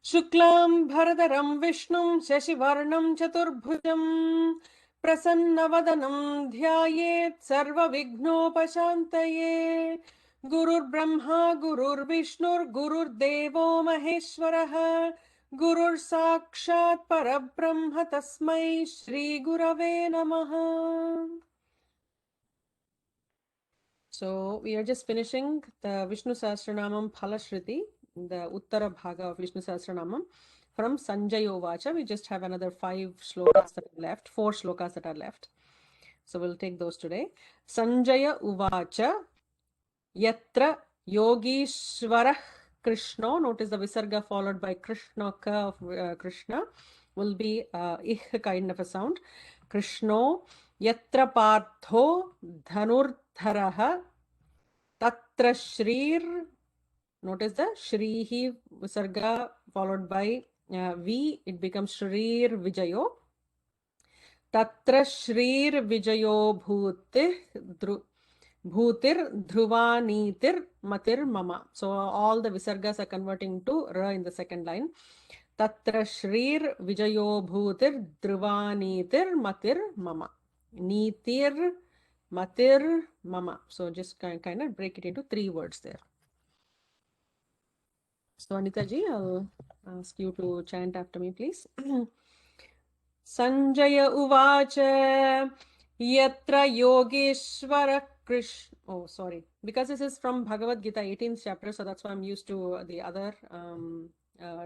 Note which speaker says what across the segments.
Speaker 1: शुक्लां भरधरं विष्णुं शशिवर्णं चतुर्भुजं प्रसन्नवदनं ध्यायेत् सर्वविघ्नोपशान्तये। गुरुर्ब्रह्मा गुरुर्विष्णुर्गुरुर्देवो महेश्वरः गुरुर्साक्षात् परब्रह्म तस्मै श्रीगुरवे नमः। So we are just finishing the Vishnu Sahasranamam Phalashruti, the Uttara Bhaga of Vishnu Sahasranamam from Sanjaya Vacha. We just have another 5 shlokas that are left, 4 shlokas that are left. So we'll take those today. Sanjaya Uvacha Yatra Yogishvarah Krishna. Notice the Visarga followed by Krishna ka of Krishna will be ih kind of a sound. Krishno Yatra Partho Dhanurdharaha Tatra Shrir. Notice the Shrihi Visarga followed by V. It becomes Shrir Vijayo. Tatra Shrir Vijayo Bhutir Dhruvanitir Matir Mama. So all the Visargas are converting to Ra in the second line. Tatra Shrir Vijayo Bhutir Dhruvanitir Matir Mama. Nitir Matir Mama. So just kind of break it into 3 words there. So Anita ji, I'll ask you to chant after me, please. Sanjaya Uvacha Yatra Yogeshwara Krishna. Oh, sorry. Because this is from Bhagavad Gita 18th chapter, so that's why I'm used to the other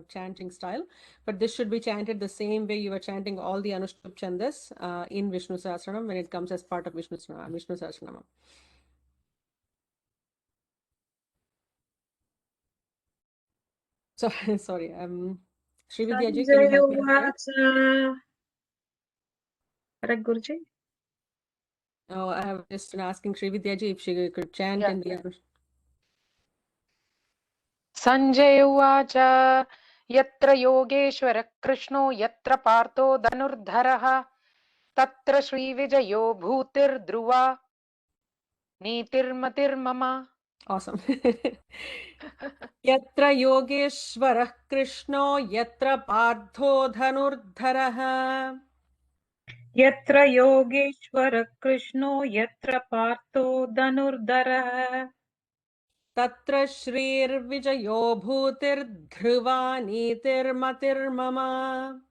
Speaker 1: chanting style. But this should be chanted the same way you were chanting all the Anushtup Chandas in Vishnu Sahasranam when it comes as part of Vishnu Sahasranam. So sorry. Srividya ji, can you help me out here?
Speaker 2: Correct, Guruji?
Speaker 1: Oh, I have just been asking Srividya ji if she could chant in the other.
Speaker 2: Sanjay Uvacha Yatra Yogeshwara Krishno Yatra Partho Dhanurdharaha Tatra Shri Vijayo Bhutir Dhruva Nitirmatir Mama.
Speaker 1: Awesome. Yatra Yogeshwarah Krishno Yatra Partho Dhanurdharaha
Speaker 3: Yatra Yogeshwara Krishno Yatra Partho Dhanurdharaha
Speaker 1: Tatra Shrir Vijayo Bhutir Dhruva Nitir Matir Mama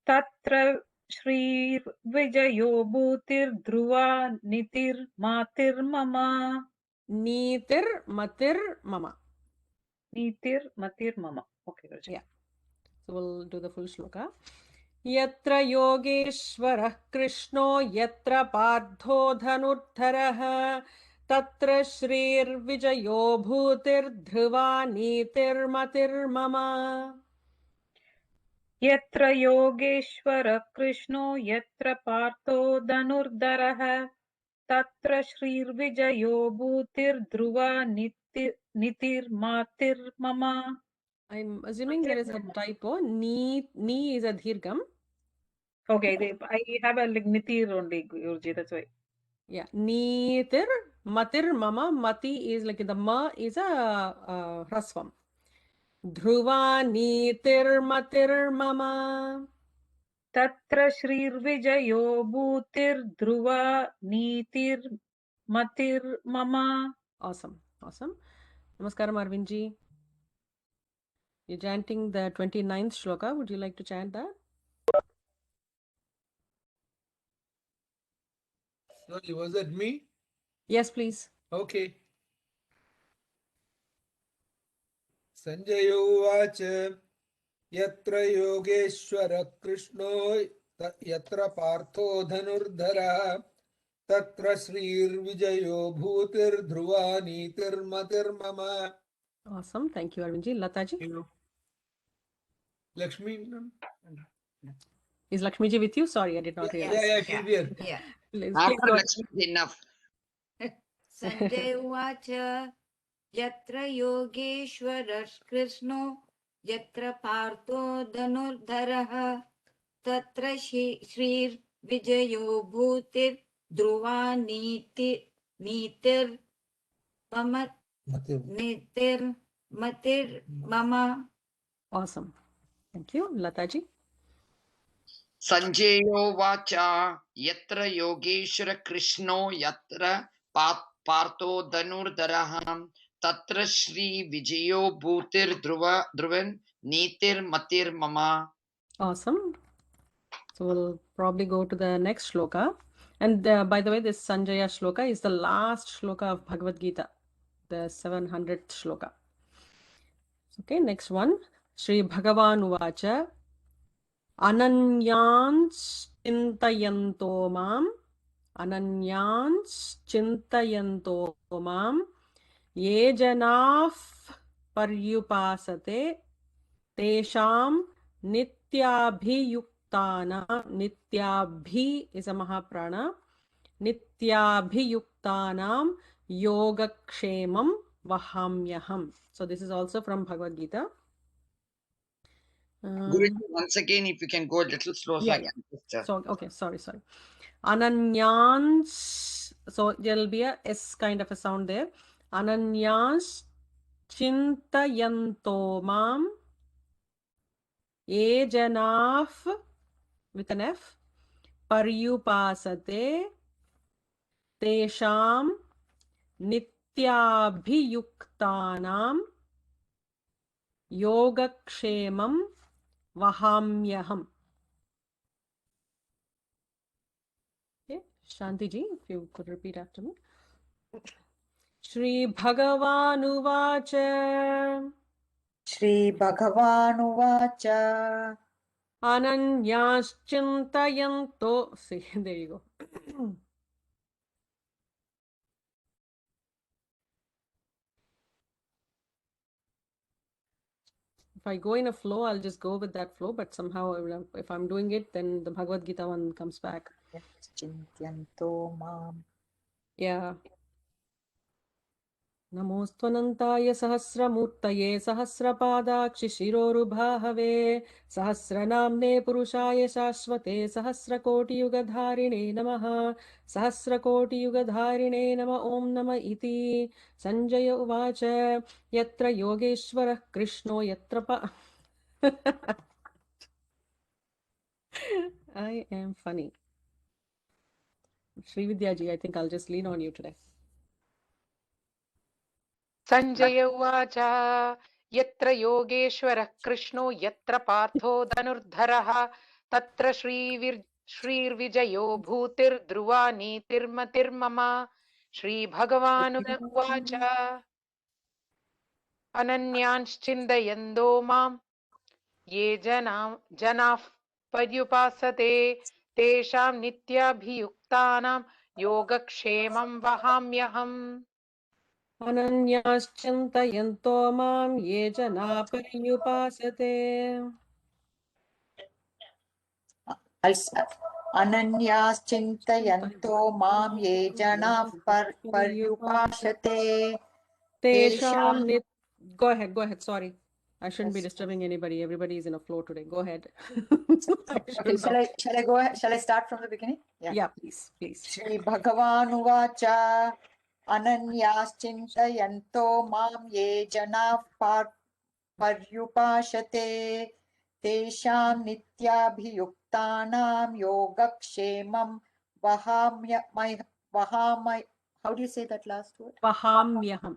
Speaker 3: Tatra Shri Vijayo Bhutir Dhruva Nitir Matir Mama
Speaker 1: Nitir Matir Mama.
Speaker 3: Nitir Matir Mama. Okay, Guruji.
Speaker 1: Yeah. So we'll do the full shloka. Yatra Yogeshwarah Krishno Yatra Partho Dhanurdharaha Tatra Shrir Vijayo Bhutir Dhruva Nitir Matir Mama
Speaker 3: Yatra Yogeshwara Krishno Yatra Partho Dhanurdharaha Tatra Shri Vijayo Bhutir Dhruva Nitir Matir Mama.
Speaker 1: I'm assuming there is a typo. Ni is a dhirgam.
Speaker 3: Okay, I have a like Nitir only, Guruji, that's why.
Speaker 1: Yeah, Nitir Matir Mama. Mati is like the ma is a hrasvam. Dhruva Nitir Matir Mama.
Speaker 3: Tatra Shrir Vijayo Bhutir Dhruva Nitir Matir Mama.
Speaker 1: Awesome, awesome. Namaskaram Arvindji. You're chanting the 29th shloka. Would you like to chant that?
Speaker 4: Sorry, was that me?
Speaker 1: Yes, please.
Speaker 4: Okay. Sanjaya Uvacha Yatra Yogeshwara Krishno Yatra Partho Dhanurdhara Tatra Shrir Vijayo Bhutir Dhruva Nitir Matir Mama.
Speaker 1: Awesome. Thank you, Arvindji. Lataji?
Speaker 4: Lakshmi?
Speaker 1: Is Lakshmiji with you? Sorry, I did not hear.
Speaker 4: Yeah, she's here.
Speaker 5: Yeah.
Speaker 1: Please
Speaker 5: After
Speaker 1: go
Speaker 5: Lakshmi is enough. Sanjay Uvacha Yatra Yogeshwara Krishno Yatra Partho Dhanurdharaha Tatra Shrir Vijayo Bhutir Dhruva Nitir Mama नितिर्मतिर्मम.
Speaker 1: Awesome. Thank you. Lataji.
Speaker 6: सञ्जयोवाच यत्र योगेश्वर कृष्णो यत्र पार्थो धनुर्धरः तत्र श्रीविजयो ध्रुवन् नीतिर्मतिर्मम.
Speaker 1: Awesome. So we'll probably go to the next shloka. And by the way, this Sanjaya shloka is the last shloka of Bhagavad Gita, the 700th shloka. Okay, next one. Shri Bhagavan Uvacha Ananyans Chintayanto Mam Ananyans Chintayanto Mam Ye Janah Paryupasate Tesham Nityabhiyuktana. Nityabhi is a Mahaprana. Nityabhiyuktanam Yogakshemam Vahamyaham. So this is also from Bhagavad Gita.
Speaker 6: Guruji, once again, if you can go a little slow, so I can just,
Speaker 1: So, okay, sorry. Ananyans. So there'll be a S kind of a sound there. Ananyans Chintayanto Mam Ye Janah with an F Paryupasate Tesham Nityabhiyuktanam Yogakshemam Vahamyaham. Okay, Shanti ji, if you could repeat after me. Shri Bhagavan Uvacha
Speaker 7: श्रीभगवानुवाच
Speaker 1: Ananyas-chintayanto. See, there you go. If I go in a flow, I'll just go with that flow, but somehow if I'm doing it, then the Bhagavad Gita one comes back.
Speaker 7: चिन्तयन्तो माम्.
Speaker 1: Yeah. नमोऽस्त्वनन्ताय सहस्रमूर्तये सहस्रपादाक्षिशिरोरुभाहवे सहस्रनाम्ने पुरुषाय शाश्वते सहस्रकोटियुगधारिणे नमः सहस्रकोटियुगधारिणे नम ॐ नम इति. सञ्जय उवाच यत्र योगेश्वरः कृष्णो यत्र I am funny. Srividya ji, I think I'll just lean on you today.
Speaker 2: Sanjaya उवाच यत्र योगेश्वरः कृष्णो यत्र पार्थो धनुर्धरः तत्र श्रीर्विजयो भूतिर्ध्रुवा नीतिर्मतिर्मम. श्रीभगवानुवाच अनन्यांश्चिन्तयन्तो माम् ये जनाः पर्युपासते तेषां नित्याभियुक्तानां योगक्षेमं वहाम्यहम्.
Speaker 1: अनन्याश्चिन्तयन्तो मां ये जना पर्युपासते.
Speaker 7: अनन्याश्चिन्तयन्तो मां ये जनाः पर्युपासते
Speaker 1: तेषां
Speaker 7: तेषां.
Speaker 1: Go ahead. Sorry. I shouldn't be disturbing anybody. Everybody is in a flow today. Go ahead.
Speaker 7: Okay, shall I go ahead? Shall I start from the beginning?
Speaker 1: Yeah, please.
Speaker 7: Shri Bhagavan Ananyāścintayantō māṁ ye janāः paryupāsate teshāಂ nityabhiyuktānaṁ yogakshemam vahamai. How do you say that last word?
Speaker 1: Vahamyaham.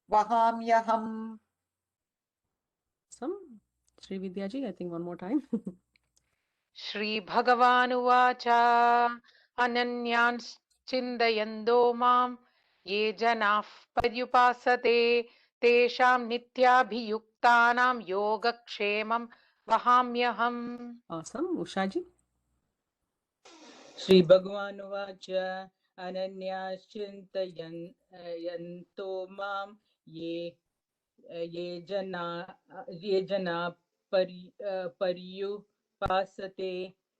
Speaker 7: Vahamyaham.
Speaker 1: Srividya ji, I think one more time.
Speaker 2: श्रीभगवानुवाच अनन्यांश्चिन्तयन्तो माम् ये जनाः पर्युपासते तेषां नित्याभियुक्तानां योगक्षेमं वहाम्यहम्.
Speaker 1: Awesome. Usha ji.
Speaker 8: श्रीभगवानुवाच अनन्याश्चिन्तयन्तो मां ये जना पर्युपासते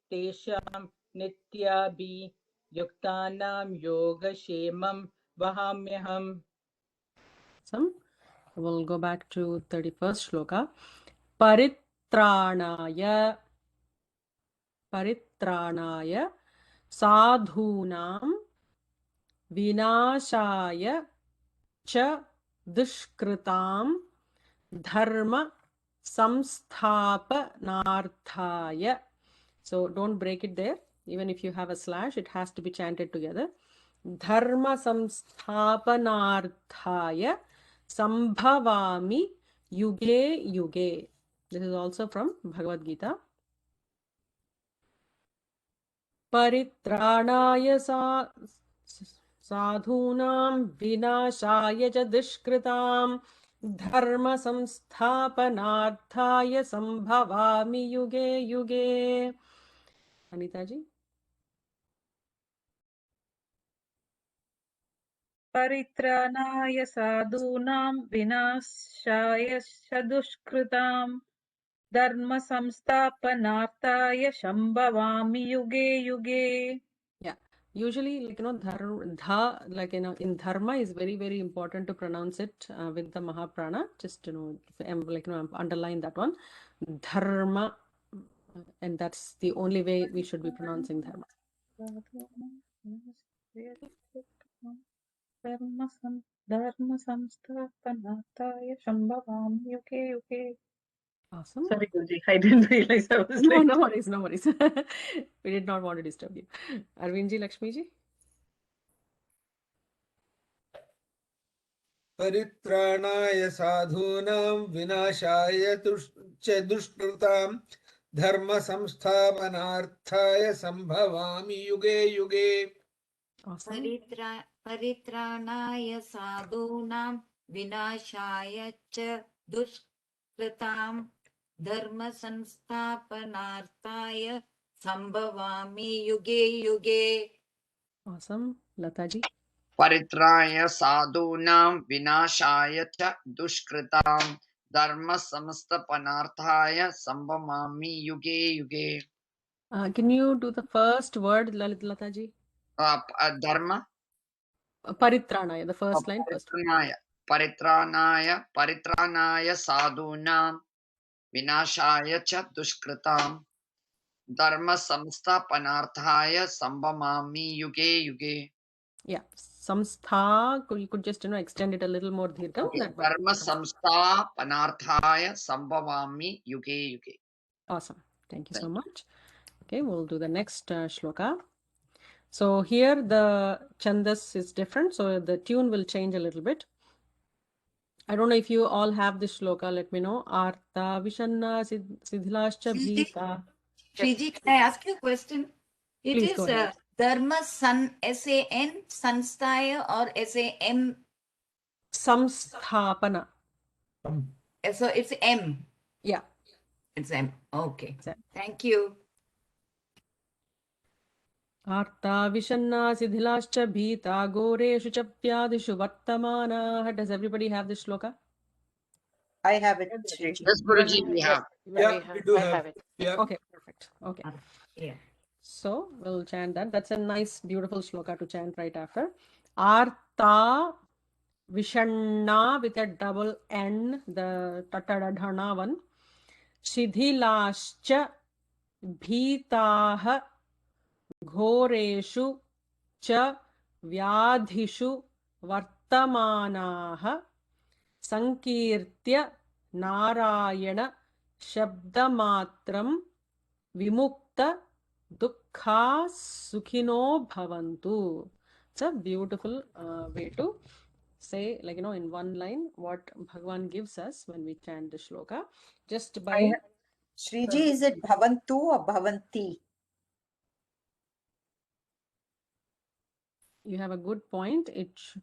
Speaker 8: तेषां नित्याभियुक्तानां योगक्षेमं वहाम्यहम्.
Speaker 1: Awesome. We'll go back to 31st shloka. Paritranaya sadhunam vinashaya cha dushkritam dharma samsthapanarthaya. So don't break it there. Even if you have a slash, it has to be chanted together. Dharma samsthapanarthaya sambhavami yuge yuge. This is also from Bhagavad Gita. परित्राणाय साधूनां विनाशाय च दुष्कृतां धर्म संस्थापनार्थाय संभवामि युगे युगे. अनीता जी.
Speaker 3: परित्राणाय साधूनां विनाशाय च दुष्कृतां धर्म संस्थापनार्थाय संभवामि युगे युगे.
Speaker 1: Yeah, usually, like, dha, like, in dharma is very, very important to pronounce it with the Mahaprana. Just, underline that one. Dharma, and that's the only way we should be pronouncing dharma.
Speaker 3: धर्म संस्थापनार्थाय संभवामि युगे युगे.
Speaker 1: Awesome.
Speaker 3: Sorry, Guruji, I didn't realize I was
Speaker 1: No,
Speaker 3: like.
Speaker 1: no worries, no worries. We did not want to disturb you. Arvind ji, Lakshmi ji.
Speaker 4: परित्राणाय साधूनां विनाशाय च दुष्कृतां धर्म संस्थापनार्थाय संभवामि युगे युगे.
Speaker 1: Awesome.
Speaker 5: परित्राणाय साधूनां विनाशाय च दुष्कृतां धर्म संस्थापनार्थाय संभवामि युगे युगे.
Speaker 1: Awesome. Lata ji.
Speaker 6: परित्राय साधूनां विनाशाय च दुष्कृतां धर्म संस्थापनार्थाय संभवामि युगे युगे.
Speaker 1: Can you do the first word, Lata ji?
Speaker 6: Dharma.
Speaker 1: Paritranaya, the first line first.
Speaker 6: परित्राणाय साधूनां विनाशाय च दुष्कृतां धर्म संस्थापनार्थाय संभवामि युगे युगे.
Speaker 1: Yeah, samstha, you could just extend it a little more dirgha.
Speaker 6: Okay. Dharma samsthapanarthaya sambhavami yuge yuge.
Speaker 1: Awesome. Thank you so much. Okay, we'll do the next shloka. So here the chandas is different, so the tune will change a little bit. I don't know if you all have this shloka, let me know. Artha Vishanna Siddhilascha Bhita.
Speaker 5: Shriji, can I ask you a question? It
Speaker 1: Please
Speaker 5: is
Speaker 1: go ahead.
Speaker 5: Dharma San, S-A-N, Sanstaya, or S-A-M?
Speaker 1: Samsthapana.
Speaker 5: So it's M.
Speaker 1: Yeah.
Speaker 5: It's M. Okay.
Speaker 1: It's M.
Speaker 5: Thank you.
Speaker 1: Artha Vishanna Siddhilascha Bhita Goreshu Chapyadishu Vartamana. Does everybody have this shloka?
Speaker 7: I have it.
Speaker 6: Yes, Guruji, we have.
Speaker 4: Yeah, we do
Speaker 2: I
Speaker 4: have.
Speaker 2: have it.
Speaker 4: Yeah.
Speaker 1: Okay, perfect. Okay.
Speaker 5: Yeah.
Speaker 1: So we'll chant that. That's a nice, beautiful shloka to chant right after. Artha Vishanna with a double N, the tatadadhana one. Siddhilascha Bhitaha Ghoreshu cha Vyadhishu Vartamanaha Sankirtya Narayana Shabdamatram Vimukta Dukkha Sukhino Bhavantu. It's a beautiful way to say, like, in one line what Bhagwan gives us when we chant the shloka. Just by
Speaker 7: Shriji, is it Bhavantu or Bhavanti?
Speaker 1: you have a good point. It's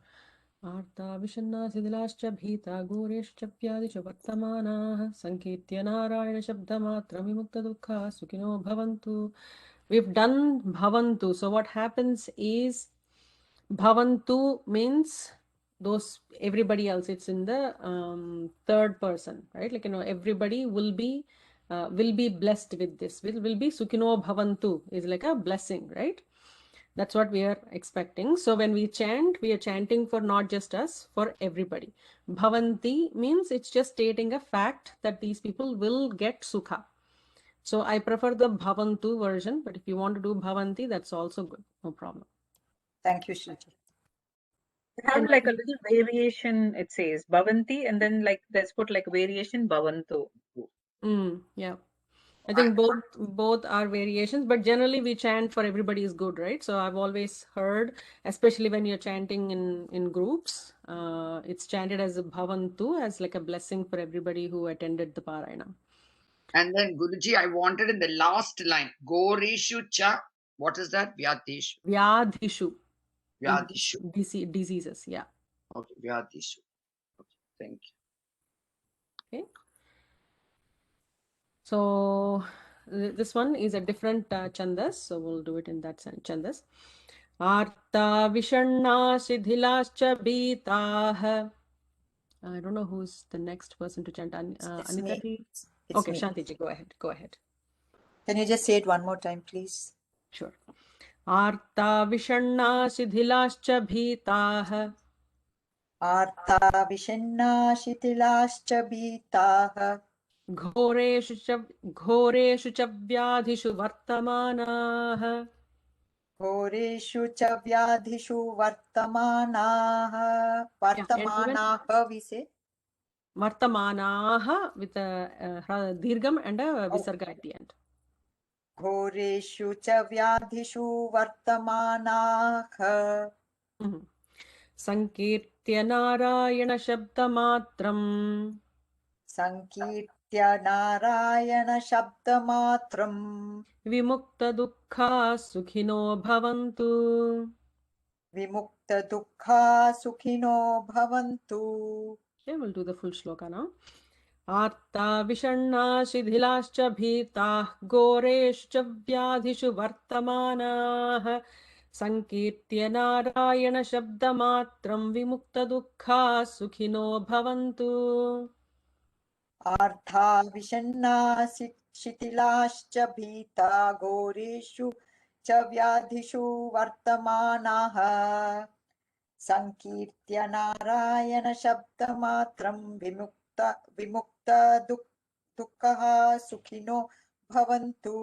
Speaker 1: Artha Vishanna Siddhilascha Bhita Gorescha Pyadisha Vartamana Sankirtya Narayana Shabdamatra Vimukta Dukkha Sukhino Bhavantu. We've done Bhavantu. So what happens is Bhavantu means those everybody else. It's in the third person, right? Like, everybody will be blessed with this. Will be Sukhino Bhavantu is like a blessing, right? That's what we are expecting. So when we chant, we are chanting for not just us, for everybody. Bhavanti means it's just stating a fact that these people will get sukha. So I prefer the Bhavantu version, but if you want to do Bhavanti, that's also good. No problem.
Speaker 7: Thank you, Shriji.
Speaker 3: They have like a little variation, it says Bhavanti, and then like let's put like variation Bhavantu.
Speaker 1: Yeah. I think both are variations, but generally we chant for everybody is good, right? So I've always heard, especially when you're chanting in groups, it's chanted as a bhavantu, as like a blessing for everybody who attended the parayana.
Speaker 6: And then Guruji, I wanted in the last line, Goreshu cha. What is that? Vyadishu.
Speaker 1: Vyadhishu.
Speaker 6: Vyadishu.
Speaker 1: Diseases, yeah.
Speaker 6: Okay, Vyadishu. Okay, thank you.
Speaker 1: Okay. So this one is a different chandas, so we'll do it in that chandas. Arta vishanna shidhilascha bhitah. I don't know who's the next person to chant.
Speaker 7: It's
Speaker 1: Anita
Speaker 7: me.
Speaker 1: ji?
Speaker 7: It's
Speaker 1: Okay,
Speaker 7: me.
Speaker 1: Shantiji, go ahead. Go ahead.
Speaker 7: Can you just say it one more time, please?
Speaker 1: Sure. Arta vishanna shidhilascha bhitah.
Speaker 7: Arta vishenna shitilascha bhitaah.
Speaker 1: घोरेषु च व्याधिषु वर्तमानाः.
Speaker 7: Ghoreshu cha vyadhishu vartamanaah. Vartamanaah, we say.
Speaker 1: Vartamanaha with a dirgham and a visarga at the end.
Speaker 7: Ghoreshu cha vyadhishu vartamanaah.
Speaker 1: Sankirtya narayana shabdamatram.
Speaker 7: Sankirtya narayana shabdamatram.
Speaker 1: Vimukta dukkha sukhino bhavantu.
Speaker 7: Vimukta dukkha sukhino bhavantu.
Speaker 1: Okay, we'll do the full shloka now. Arta vishanna shidhilascha bhitah goreshu cha vyadhishu vartamanah. Sankirtya narayana shabdamatram vimukta dukkha sukhino bhavantu.
Speaker 7: Artha vishanna shitilascha bhita goreshu cha vyadhishu vartamanaah. Sankirtya narayana shabdamatram vimukta dukkha sukhino bhavantu.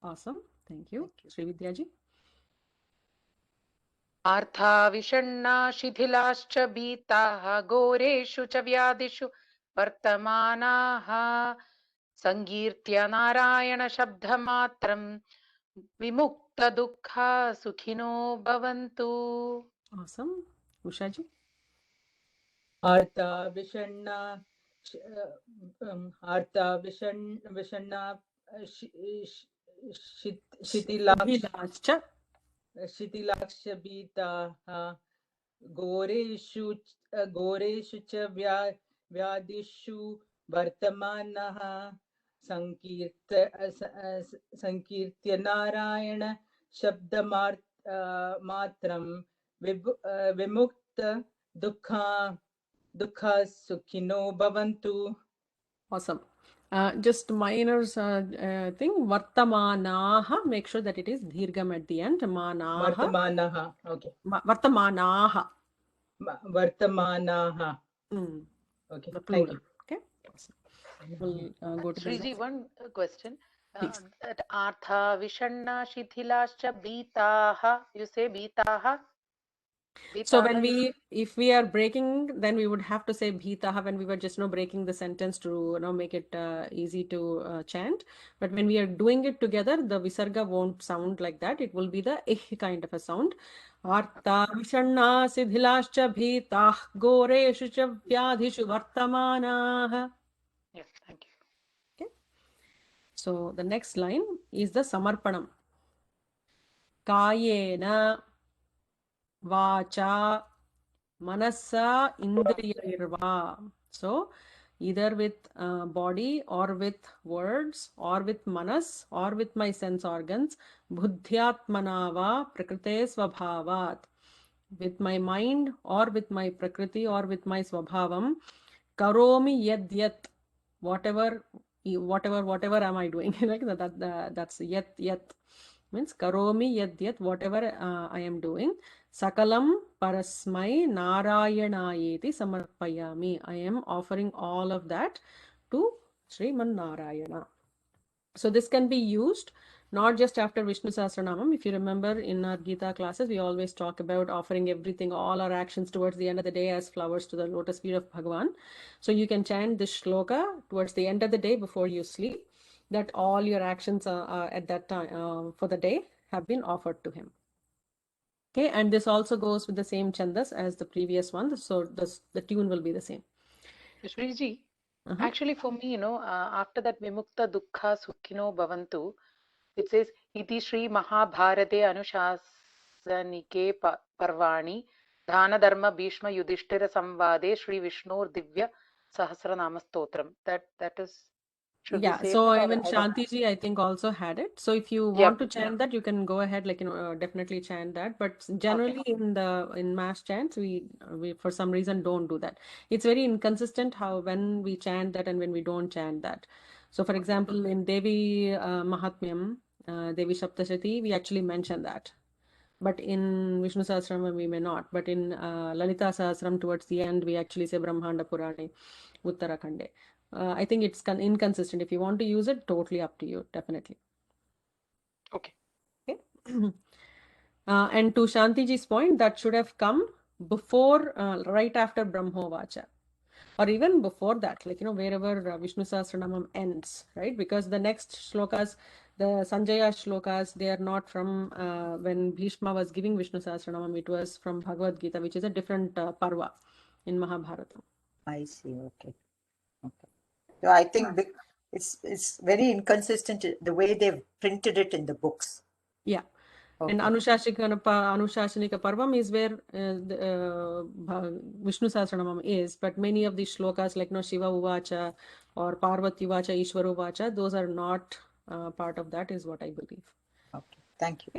Speaker 1: Awesome. Thank you. Sri Vidyaji.
Speaker 2: आर्था विषण्णा शिथिलाश्च भीताः घोरेषु च व्याधिषु वर्तमानाः संकीर्त्य नारायणशब्दमात्रं विमुक्तदुःखा सुखिनो भवन्तु.
Speaker 1: Awesome. Ushaji.
Speaker 8: Artha Vishanna Vishanna
Speaker 1: Shitilaksha.
Speaker 8: Shitilakshabhitaah Goreshu cha Vyadishu Vartamanaah Sankirtya Narayana Shabdamatram Vimukta Dukkha Sukhino Bhavantu.
Speaker 1: Awesome. Just minor thing. Vartamanaha. Make sure that it is dirgham at the end. Manaha.
Speaker 8: Vartamanaha. Okay.
Speaker 1: Vartamanaha.
Speaker 8: Vartamanaha. Okay. Thank you.
Speaker 1: Okay. Awesome. We'll go to the
Speaker 2: Sriji,
Speaker 1: next.
Speaker 2: one question.
Speaker 1: Please.
Speaker 2: That Artha Vishanna Shithilascha Bhitaha. You say Bhitaha?
Speaker 1: So when if we are breaking, then we would have to say bhitaha when we were just breaking the sentence to make it easy to chant. But when we are doing it together, the visarga won't sound like that. It will be the kind of a sound. Arta vishanna sidhilascha bhitah goreshu cha vyadhishu vartamanah.
Speaker 2: Yes, thank you.
Speaker 1: Okay. So the next line is the samarpanam. Kayena Vacha Manasa Indriyirva. So either with body or with words or with manas or with my sense organs. Buddhyatmanava prakrite svabhavat. With my mind or with my prakriti or with my svabhavam. Karomi yad yat. Whatever am I doing? Like that's yat. Means karomi yad yat, whatever I am doing. Sakalam parasmai narayanayeti samarpayami. I am offering all of that to Sriman Narayana. So this can be used not just after Vishnu Sahasranamam. If you remember in our Gita classes, we always talk about offering everything, all our actions towards the end of the day as flowers to the lotus feet of Bhagavan. So you can chant this shloka towards the end of the day before you sleep, that all your actions are at that time for the day have been offered to him. Okay, and this also goes with the same chandas as the previous one, so the tune will be the same.
Speaker 2: Shriji,
Speaker 1: Uh-huh.
Speaker 2: actually for me, after that Vimukta Dukkha Sukhino Bhavantu, it says, Iti Shri Mahabharate Anushasanike Parvani Dhana Dharma Bhishma Yudhishthira Samvade Shri Vishnur Divya Sahasranama Stotram. That is, should
Speaker 1: Yeah,
Speaker 2: we say
Speaker 1: so
Speaker 2: that, or
Speaker 1: even
Speaker 2: I don't-
Speaker 1: Shanti ji, I think, also had it. So if you
Speaker 2: Yep.
Speaker 1: want to chant that, you can go ahead, like, definitely chant that. But generally in mass chants, we for some reason don't do that. It's very inconsistent how when we chant that and when we don't chant that. So for example, in Devi Mahatmyam, Devi Saptashati, we actually mention that. But in Vishnu Sahasranam, we may not. But in Lalita Sahasram, towards the end, we actually say Brahmanda Purane, Uttarakhande. I think it's inconsistent. If you want to use it, totally up to you, definitely.
Speaker 2: Okay.
Speaker 1: Okay. And to Shantiji's point, that should have come before, right after Brahmovacha, or even before that, like, wherever Vishnu Sahasranamam ends, right? Because the next shlokas, the Sanjaya shlokas, they are not from when Bhishma was giving Vishnu Sahasranamam, it was from Bhagavad Gita, which is a different parva in Mahabharata.
Speaker 7: I see. Okay. Okay. So I think it's very inconsistent the way they've printed it in the books.
Speaker 1: Yeah.
Speaker 7: Okay.
Speaker 1: And Anushasanika Parvam is where Vishnu Sahasranamam is, but many of these shlokas like Shiva Uvacha or Parvati Uvacha, Ishvara Uvacha, those are not part of that, is what I believe.
Speaker 7: Okay. Thank you.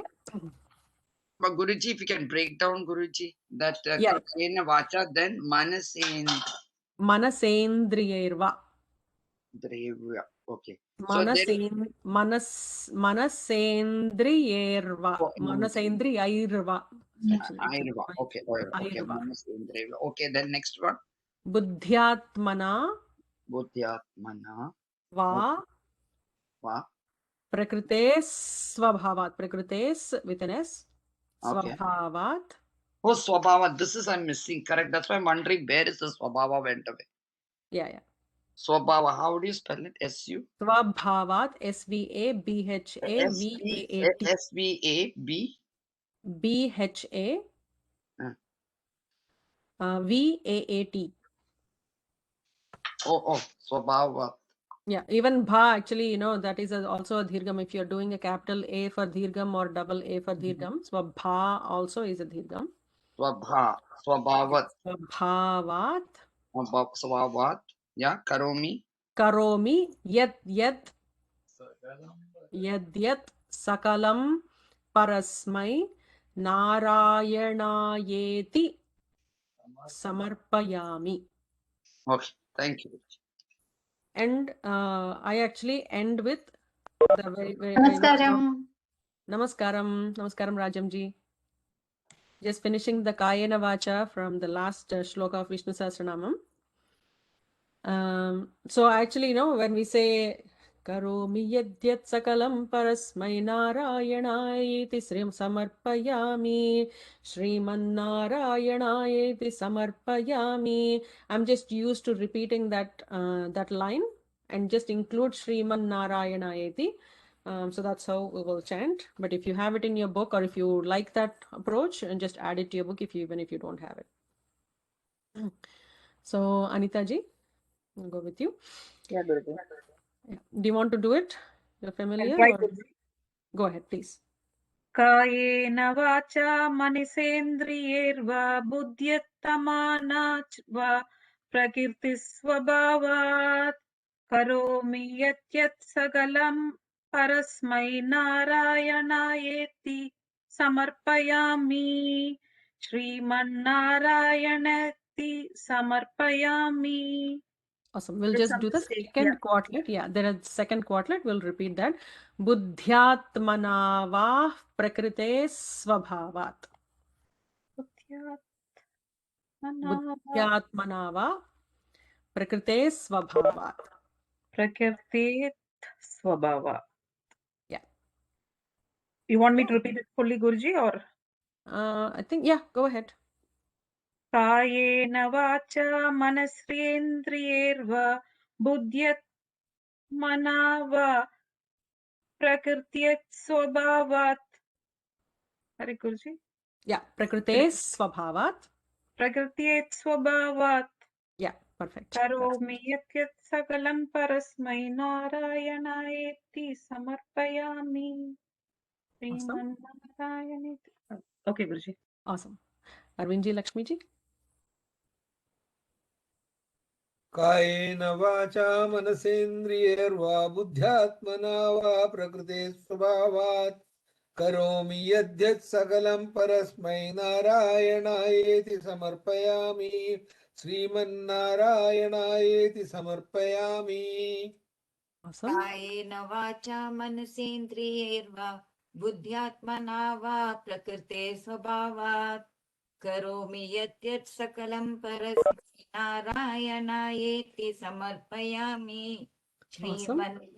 Speaker 6: But Guruji, if you can break down, Guruji, that
Speaker 1: Yeah.
Speaker 6: Kakena Vacha, then
Speaker 1: Manasendriyerva.
Speaker 6: Manasendreva. Okay. So then,
Speaker 1: Manasendriyerva.
Speaker 6: Oh,
Speaker 1: Manasendriyerva.
Speaker 6: Airva. Okay. Okay.
Speaker 1: Airva.
Speaker 6: Manasendreva. Okay. Then next one.
Speaker 1: Buddhyatmana
Speaker 6: Buddhyatmana
Speaker 1: va
Speaker 6: va.
Speaker 1: Prakrite Swabhavat. Prakrite with an S.
Speaker 6: Okay.
Speaker 1: Swabhavat.
Speaker 6: Oh, Swabhava. This is I'm missing. Correct. That's why I'm wondering where is the Swabhava went away.
Speaker 1: Yeah.
Speaker 6: Swabhava. How do you spell it? S-U?
Speaker 1: Swabhavat. Svabhavat.
Speaker 6: S-V-A-B.
Speaker 1: Bha. Vaat.
Speaker 6: Oh, Swabhava.
Speaker 1: Yeah, even bha, actually, that is also a dhirgam. If you're doing a capital A for dhirgam or double A for dhirgam, so bha also is a dhirgam.
Speaker 6: Swabhavat.
Speaker 1: Swabhavat.
Speaker 6: Yeah, Karomi.
Speaker 1: Yad sakalam parasmai narayanayeti samarpayami.
Speaker 6: Okay, thank you.
Speaker 1: And I actually end with the very
Speaker 7: Namaskaram.
Speaker 1: Namaskaram Rajamji. Just finishing the Kayena Vacha from the last shloka of Vishnu Sahasranamam. So actually, when we say Karomi yadyat sakalam parasmai narayanaiti srim samarpayami Srimannarayanayeti samarpayami, I'm just used to repeating that line and just include Srimannarayanayeti. So that's how we will chant. But if you have it in your book, or if you like that approach, and just add it to your book even if you don't have it. So Anita ji, I'll go with you.
Speaker 3: Yeah, Guruji.
Speaker 1: Yeah. Do you want to do it? You're familiar?
Speaker 3: Try,
Speaker 1: Or...
Speaker 3: Guruji.
Speaker 1: Go ahead, please.
Speaker 3: कायेन वाचा मनसेन्द्रियैर्वा बुद्ध्यत्तमाना वा प्रकृतिस्वभावात् करोमि यत् सकलं परस्मै नारायणायेति समर्पयामि श्रीमन्नारायणेति समर्पयामि.
Speaker 1: Awesome. We'll just do the second quartlet. Yeah, there is second quartlet. We'll repeat that. Buddhyatmana va prakrite svabhavat. Buddhyatmana va prakrite svabhavat.
Speaker 3: Prakriti svabhava.
Speaker 1: Yeah.
Speaker 3: You want me to repeat it fully, Guruji, or?
Speaker 1: I think, yeah, go ahead.
Speaker 3: कायेन वाचा मनस्येन्द्रियैर्वा बुद्ध्यात्मना वा प्रकृत्यत् स्वभावात्. Hare Guruji.
Speaker 1: Yeah, prakrite swabhavat.
Speaker 3: प्रकृत्येत् स्वभावात्
Speaker 1: Yeah, perfect.
Speaker 3: करोमि यत् सकलं परस्मै नारायणायेति समर्पयामि.
Speaker 1: Awesome.
Speaker 3: श्रीमन्नारायणेति. Okay, Guruji.
Speaker 1: Awesome. Arvindji, Lakshmiji.
Speaker 4: कायेन वाचा मनसेन्द्रियैर्वा बुद्ध्यात्मना वा प्रकृते स्वभावात् करोमि यद्यत् सकलं परस्मै नारायणायेति समर्पयामि श्रीमन्नारायणायेति समर्पयामि
Speaker 1: Awesome.
Speaker 5: कायेन वाचा मनसेन्द्रियैर्वा बुद्ध्यात्मना वा प्रकृते स्वभावात् करोमि यत् सकलं परस्मै नारायणायेति समर्पयामि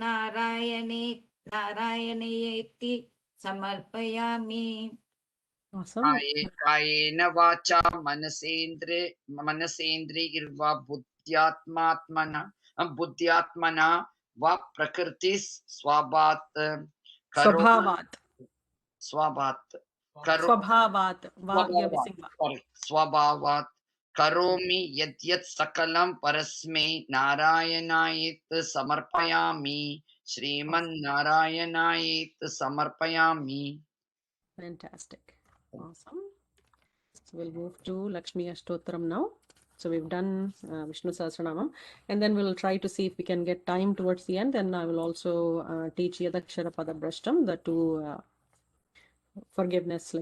Speaker 5: नारायणेति समर्पयामि.
Speaker 1: Awesome.
Speaker 6: कायेन वाचा मनसेन्द्रियैर्वा बुद्ध्यात्मना वा प्रकृति स्वभावात्
Speaker 1: Swabhavat.
Speaker 6: स्वभावात्
Speaker 1: You're missing va.
Speaker 6: स्वभावात् करोमि यद्यत् सकलं परस्मै नारायणायेति समर्पयामि श्रीमन्नारायणायेति समर्पयामि.
Speaker 1: Fantastic. Awesome. So we'll move to Lakshmi Ashtotram now. So we've done Vishnu Sahasranamam, and then we'll try to see if we can get time towards the end. And I will also teach Yadakshara Padabrashtam, the two forgiveness,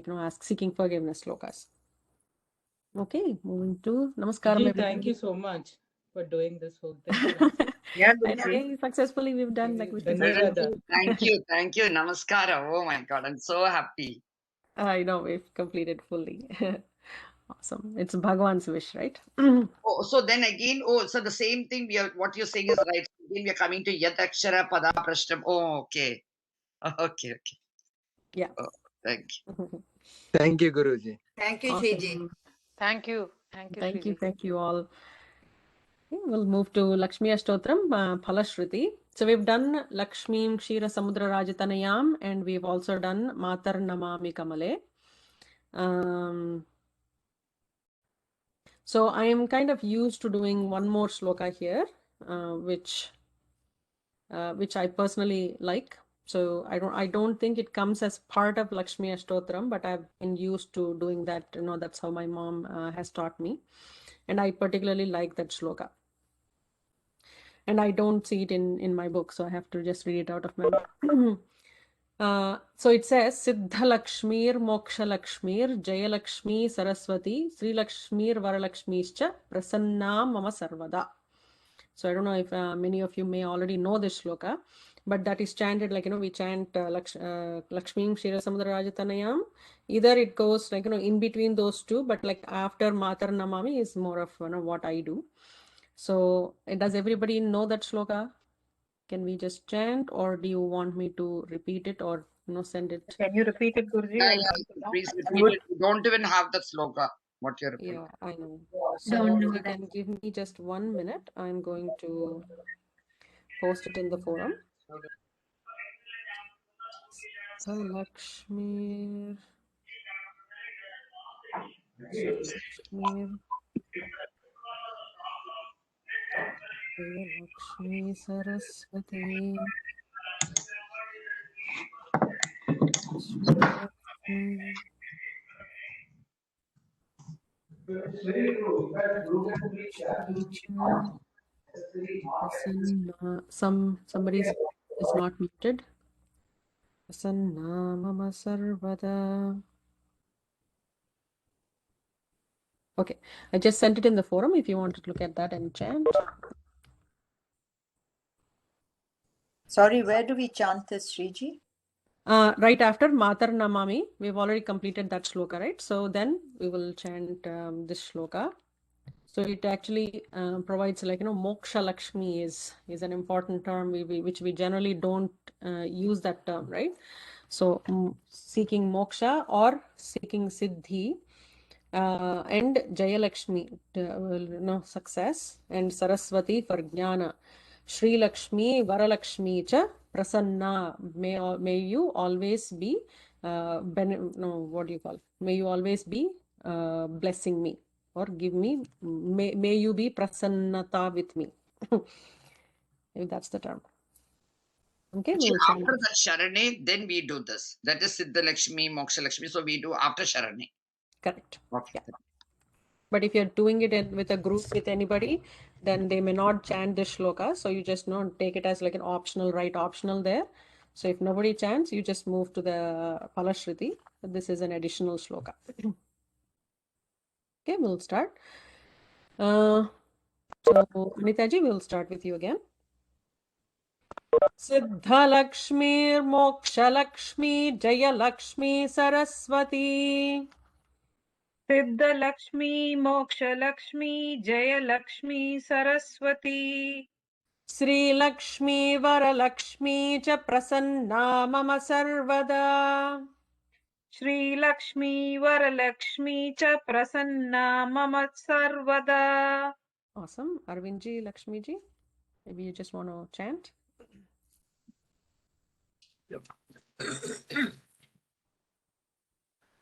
Speaker 1: seeking forgiveness slokas. Okay, moving to Namaskaram.
Speaker 8: Ji,
Speaker 1: everybody.
Speaker 8: thank you so much for doing this whole thing.
Speaker 3: Yeah,
Speaker 1: And
Speaker 3: Guruji.
Speaker 1: again, successfully we've done like Vishnu
Speaker 8: Dhanyavada.
Speaker 1: Sahasranamam.
Speaker 6: Thank you. Namaskara. Oh my God, I'm so happy.
Speaker 1: I know we've completed fully. Awesome. It's Bhagwan's wish, right?
Speaker 6: Oh, so then again, so the same thing. What you're saying is right. Again, we are coming to Yad Akshara Pada Prashtam. Oh, okay. Okay.
Speaker 1: Yeah.
Speaker 6: Oh, thank you.
Speaker 4: Thank you, Guruji.
Speaker 5: Thank you, Shiji.
Speaker 1: Awesome.
Speaker 2: Thank you. Thank you,
Speaker 1: Thank you.
Speaker 2: Shriji.
Speaker 1: Thank you all. Okay, we'll move to Lakshmi Ashtotram, Phalashruti. So we've done Lakshmim Kshira Samudra Rajatanayam, and we've also done Matar Namami Kamale. So I am kind of used to doing one more sloka here, which I personally like. So I don't think it comes as part of Lakshmi Ashtotram, but I've been used to doing that. That's how my mom has taught me, and I particularly like that sloka. And I don't see it in my book, so I have to just read it out of my book. So it says Siddha Lakshmir Moksha Lakshmir Jaya Lakshmi Saraswati Sri Lakshmir Varalakshmischa Prasanna Mama Sarvada. So I don't know if many of you may already know this shloka, but that is chanted we chant Lakshmi Kshira Samudra Rajatanayam. Either it goes in between those two, but after Matar Namami is more of what I do. So does everybody know that shloka? Can we just chant, or do you want me to repeat it or send it?
Speaker 3: Can you repeat it, Guruji?
Speaker 6: Please repeat it. You don't even have the sloka. What you're repeating.
Speaker 1: Yeah, I know. So if you can give me just 1 minute, I'm going to post it in the forum. So Lakshmi Saraswati somebody is not muted. Prasanna Mama Sarvada. Okay, I just sent it in the forum if you want to look at that and chant.
Speaker 7: Sorry, where do we chant this, Shriji?
Speaker 1: Right after Matar Namami, we've already completed that shloka, right? So then we will chant this shloka. So it actually provides Moksha Lakshmi is an important term which we generally don't use that term, right? So seeking moksha or seeking siddhi, and Jayalakshmi, success, and Saraswati for jnana. Shri Lakshmi, Varalakshmi cha prasanna. May you always be, what do you call? May you always be blessing me or give me, may you be prasannata with me. If that's the term. Okay,
Speaker 6: Actually,
Speaker 1: we'll chant
Speaker 6: after
Speaker 1: it.
Speaker 6: the Sharane, then we do this. That is Siddha Lakshmi, Moksha Lakshmi. So we do after Sharane.
Speaker 1: Correct.
Speaker 6: Okay.
Speaker 1: Yeah. But if you're doing it with a group with anybody, then they may not chant this shloka. So you just take it as like an optional, write optional there. So if nobody chants, you just move to the Palashruti. This is an additional shloka. Okay, we'll start. So Anitaji, we'll start with you again. Siddhalakshmi, Mokshalakshmi, Jayalakshmi, Saraswati.
Speaker 3: Siddha Lakshmi, Moksha Lakshmi, Jaya Lakshmi, Saraswati.
Speaker 1: Sri Lakshmi, Varalakshmi cha prasanna mama sarvada.
Speaker 3: Shri Lakshmi, Varalakshmi cha prasanna mama sarvada.
Speaker 1: Awesome. Arvindji, Lakshmiji, maybe you just want to chant.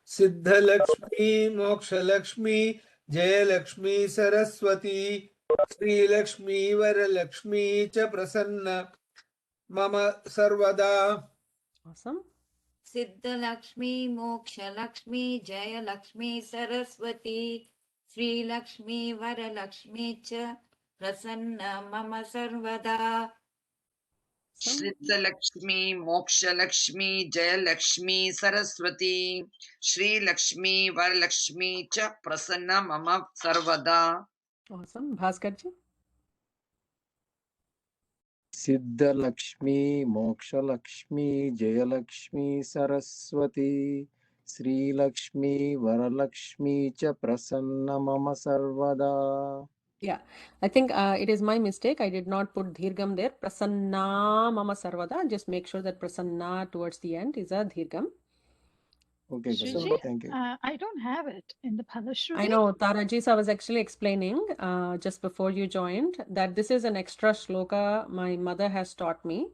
Speaker 4: Siddhalakshmi, Mokshalakshmi, Jayalakshmi, Saraswati, Sri Lakshmi, Varalakshmi cha prasanna mama sarvada.
Speaker 1: Awesome.
Speaker 5: Siddha Lakshmi, Moksha Lakshmi, Jaya Lakshmi, Saraswati, Sri Lakshmi, Vara Lakshmi cha Prasanna Mama Sarvada.
Speaker 6: Siddha Lakshmi, Moksha Lakshmi, Jaya Lakshmi, Saraswati, Sri Lakshmi, Varalakshmi cha prasanna mama sarvada.
Speaker 1: Awesome. Bhaskarji.
Speaker 9: Siddha Lakshmi, Moksha Lakshmi, Jaya Lakshmi, Saraswati, Sri Lakshmi, Varalakshmi cha prasanna mama sarvada.
Speaker 1: Yeah, I think it is my mistake. I did not put dhirgam there. Prasanna mama sarvada. Just make sure that prasanna towards the end is a dhirgam.
Speaker 9: Okay,
Speaker 10: Shriji,
Speaker 9: Guruji, thank you.
Speaker 10: I don't have it in the Palashruti.
Speaker 1: I know, Taraji, so I was actually explaining just before you joined that this is an extra shloka my mother has taught me.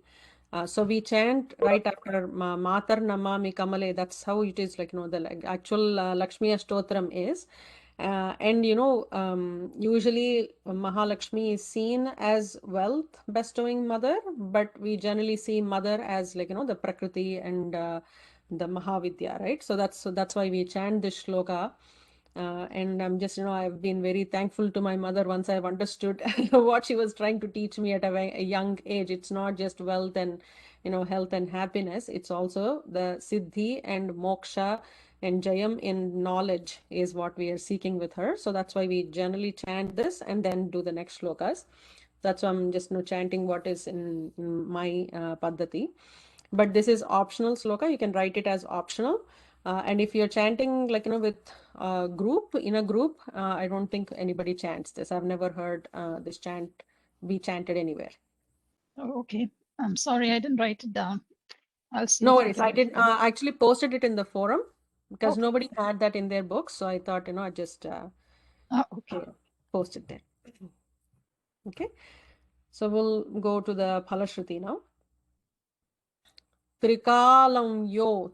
Speaker 1: So we chant right after Matar Namami Kamale. That's how it is, the actual Lakshmi Astotram is. And usually Mahalakshmi is seen as wealth bestowing mother, but we generally see mother as the Prakriti and the Mahavidya, right? So that's why we chant this shloka. And I'm just, I've been very thankful to my mother once I've understood what she was trying to teach me at a young age. It's not just wealth and, health and happiness. It's also the siddhi and moksha and jayam in knowledge is what we are seeking with her. So that's why we generally chant this and then do the next shlokas. That's why I'm just chanting what is in my paddhati. But this is optional sloka. You can write it as optional. And if you're chanting with a group, in a group, I don't think anybody chants this. I've never heard this chant be chanted anywhere.
Speaker 10: Oh, okay. I'm sorry, I didn't write it down. I'll see.
Speaker 1: No
Speaker 10: if
Speaker 1: worries.
Speaker 10: can-
Speaker 1: I did actually posted it in the forum because
Speaker 10: Okay.
Speaker 1: nobody had that in their books. So I thought, I just
Speaker 10: Okay.
Speaker 1: post it there. Okay. So we'll go to the Palashruti now. Trikalam yo,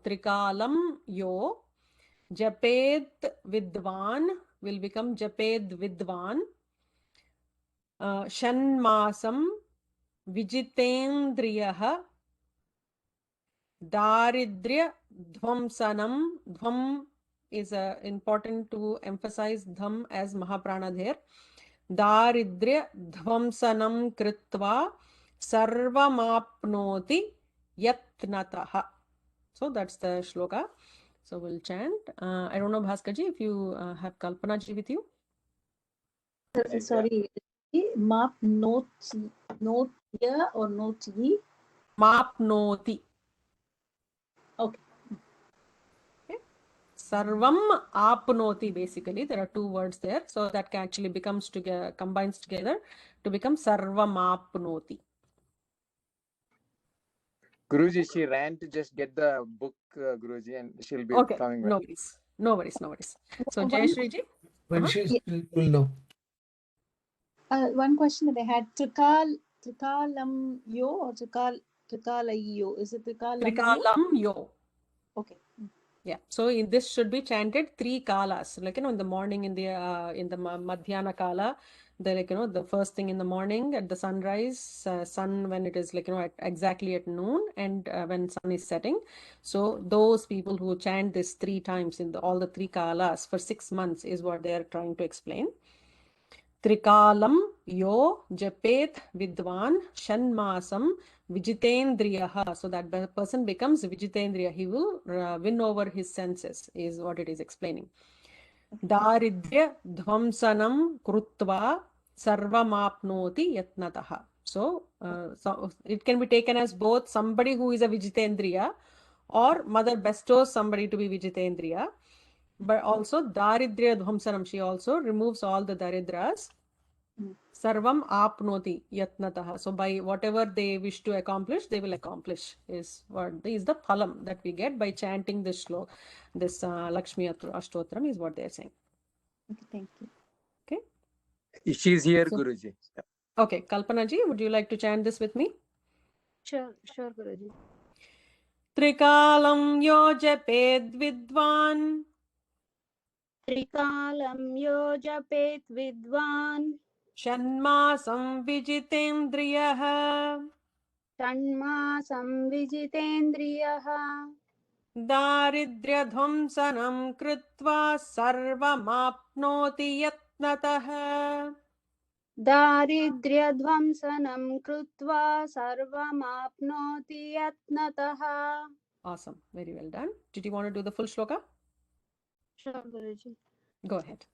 Speaker 1: Japet Vidvan will become Japed Vidvan. Shanmasam Vijitendriyaha Daridrya Dhvamsanam. Dhvam is important to emphasize dham as Mahaprana there. Daridrya Dhvamsanam Kritva Sarvamapnoti Yatnataha. So that's the shloka. So we'll chant. I don't know, Bhaskarji, if you have Kalpanaji with you.
Speaker 11: Sorry, map note here or note ye?
Speaker 1: Mapnoti.
Speaker 11: Okay.
Speaker 1: Sarvam apnoti, basically. There are two words there. So that can actually combines together to become sarvam apnoti.
Speaker 9: Guruji, she ran to just get the book, Guruji, and she'll be
Speaker 1: Okay,
Speaker 9: coming back.
Speaker 1: no worries. No worries, no worries. So,
Speaker 11: One-
Speaker 1: Jayashree ji?
Speaker 4: When she's will know.
Speaker 11: One question that I had: Trikalam yo or Trikalayo? Is it Trikalam?
Speaker 1: Trikalam yo.
Speaker 11: Okay.
Speaker 1: Yeah. So in this should be chanted 3 kalas. Like, in the morning, in the Madhyana kala, the first thing in the morning at the sunrise, sun when it is exactly at noon, and when sun is setting. So those people who chant this 3 times in all the 3 kalas for 6 months is what they are trying to explain. Trikalam yo japet vidwan shanmasam vijitendriyaha. So that person becomes vijitendriya. He will win over his senses, is what it is explaining. Daridya dhvamsanam krutva sarvamapnoti yatnataha. So it can be taken as both somebody who is a vijitendriya, or mother bestows somebody to be vijitendriya. But also daridrya dhvamsanam, she also removes all the daridras. Sarvam apnoti yatnataha. So by whatever they wish to accomplish, they will accomplish, is the phalam that we get by chanting this shloka, this Lakshmi Ashtotram, is what they are saying.
Speaker 11: Okay, thank you.
Speaker 1: Okay.
Speaker 9: She's here,
Speaker 1: So-
Speaker 9: Guruji.
Speaker 1: Okay, Kalpana ji, would you like to chant this with me?
Speaker 11: Sure, Guruji.
Speaker 1: Trikalam yo japed vidwan
Speaker 11: Trikalam yo japet vidwan
Speaker 1: shanmasam vijitendriyah
Speaker 11: Tanmasam vijitendriyaha
Speaker 1: daridryadhamsanam krutva sarvamapnoti yatnatah.
Speaker 11: Daridryadvamsanam krutva sarvamapnoti yatnataha.
Speaker 1: Awesome. Very well done. Did you want to do the full shloka?
Speaker 11: Sure, Guruji.
Speaker 1: Go ahead.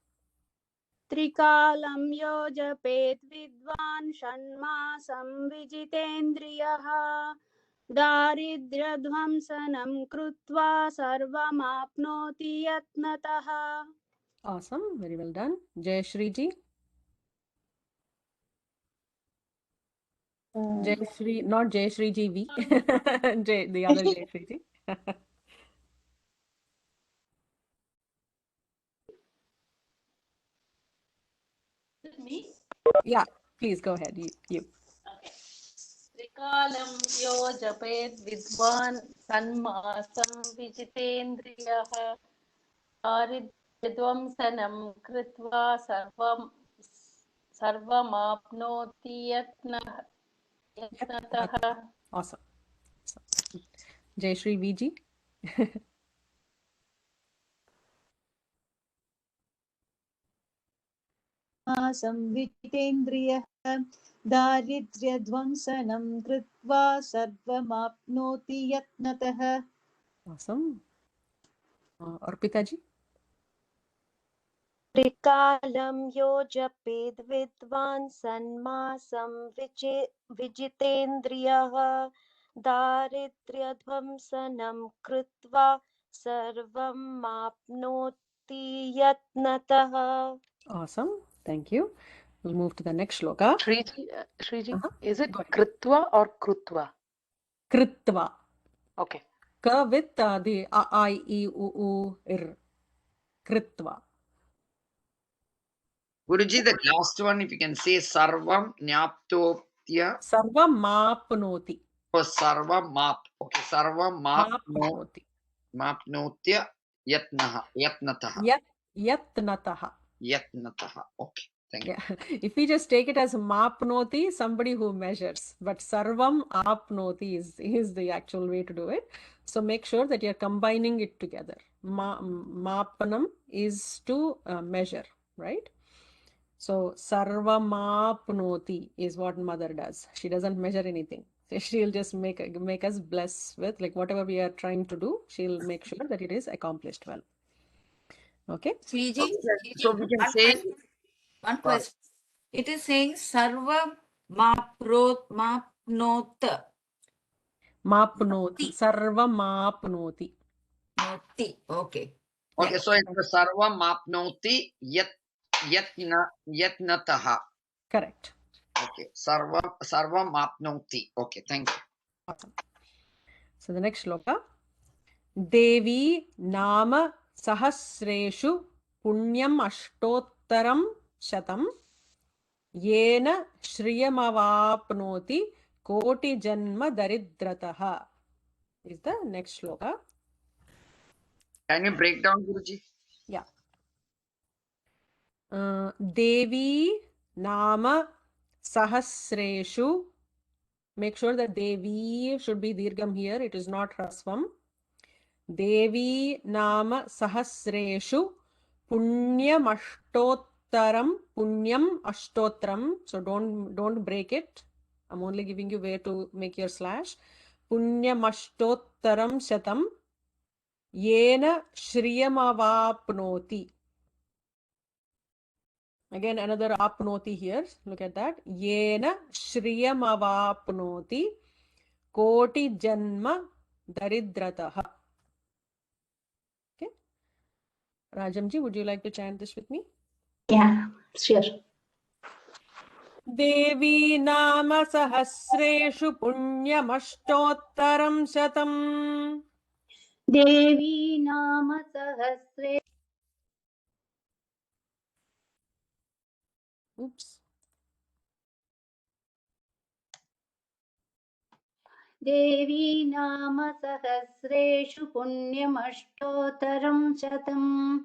Speaker 11: Trikalam yo japet vidvan shanmasam vijitendriyaha daridryadvamsanam krutva sarvamapnoti yatnataha.
Speaker 1: Awesome. Very well done. Jayashree ji. Jayashree, not Jayashree ji V. The other Jayashree ji.
Speaker 10: Me?
Speaker 1: Yeah, please go ahead. You.
Speaker 10: Trikalam yo japet vidwan sanmasam vijitendriyaha daridvamsanam kritva sarvamapnoti yatnataha.
Speaker 1: Awesome. Jayashree V ji.
Speaker 11: संविजितेन्द्रियः दारिद्र्यध्वंसनं कृत्वा सर्वमाप्नोति यत्नतः.
Speaker 1: Awesome. Arpita ji.
Speaker 12: त्रिकालं यो जपेद् विद्वान् सन्मासं विजितेन्द्रियः दारिद्र्यध्वंसनं कृत्वा सर्वं माप्नोति यत्नतः.
Speaker 1: Awesome. Thank you. We'll move to the next shloka.
Speaker 2: Shriji, is it
Speaker 1: Go ahead.
Speaker 2: Kritva or Krutva?
Speaker 1: Kritva.
Speaker 2: Okay.
Speaker 1: Ka with the a, I, E, U, ir. Kritva.
Speaker 6: Guruji, the last one, if you can say Sarvam Nyaptoptya
Speaker 1: Sarva mapnoti.
Speaker 6: or Sarvam Map. Okay, Sarvam
Speaker 1: Mapnoti.
Speaker 6: Mapnotya Yatnataha.
Speaker 1: Yatnataha.
Speaker 6: Yatnataha. Okay, thank you.
Speaker 1: Yeah. If we just take it as mapnoti, somebody who measures, but sarvam apnoti is the actual way to do it. So make sure that you're combining it together. Mapanam is to measure, right? So sarvamapnoti is what mother does. She doesn't measure anything. So she'll just make us bless with whatever we are trying to do. She'll make sure that it is accomplished well. Okay.
Speaker 5: Sriji,
Speaker 6: So we can say
Speaker 5: one question. It is saying sarva mapnot.
Speaker 1: Mapnoti. Sarva mapnoti.
Speaker 5: Noti. Okay.
Speaker 6: okay, so it's Sarvam Mapnoti Yatnataha.
Speaker 1: Correct.
Speaker 6: Okay, Sarvam Mapnoti. Okay, thank you.
Speaker 1: Awesome. So the next shloka. Devi nama sahasreshu punyam ashtottaram shatam yena shriyamavapnoti koti janma daridratah is the next shloka.
Speaker 6: Can you break down, Guruji?
Speaker 1: Yeah. Devi nama sahasreshu. Make sure that Devi should be dirgham here. It is not rasvam. Devi nama sahasreshu punyam ashtotram. So don't break it. I'm only giving you where to make your slash. Punyam ashtottaram shatam yena shriyamavapnoti. Again, another apnoti here. Look at that. Yena shriyamavapnoti koti janma daridratah. Okay. Rajamji, would you like to chant this with me?
Speaker 11: Yeah, sure.
Speaker 1: Devi nama sahasreshu punyamashtottaram shatam.
Speaker 11: Devi nama sahasre.
Speaker 1: Oops.
Speaker 11: Devi nama sahasreshu punyamashtotaram shatam.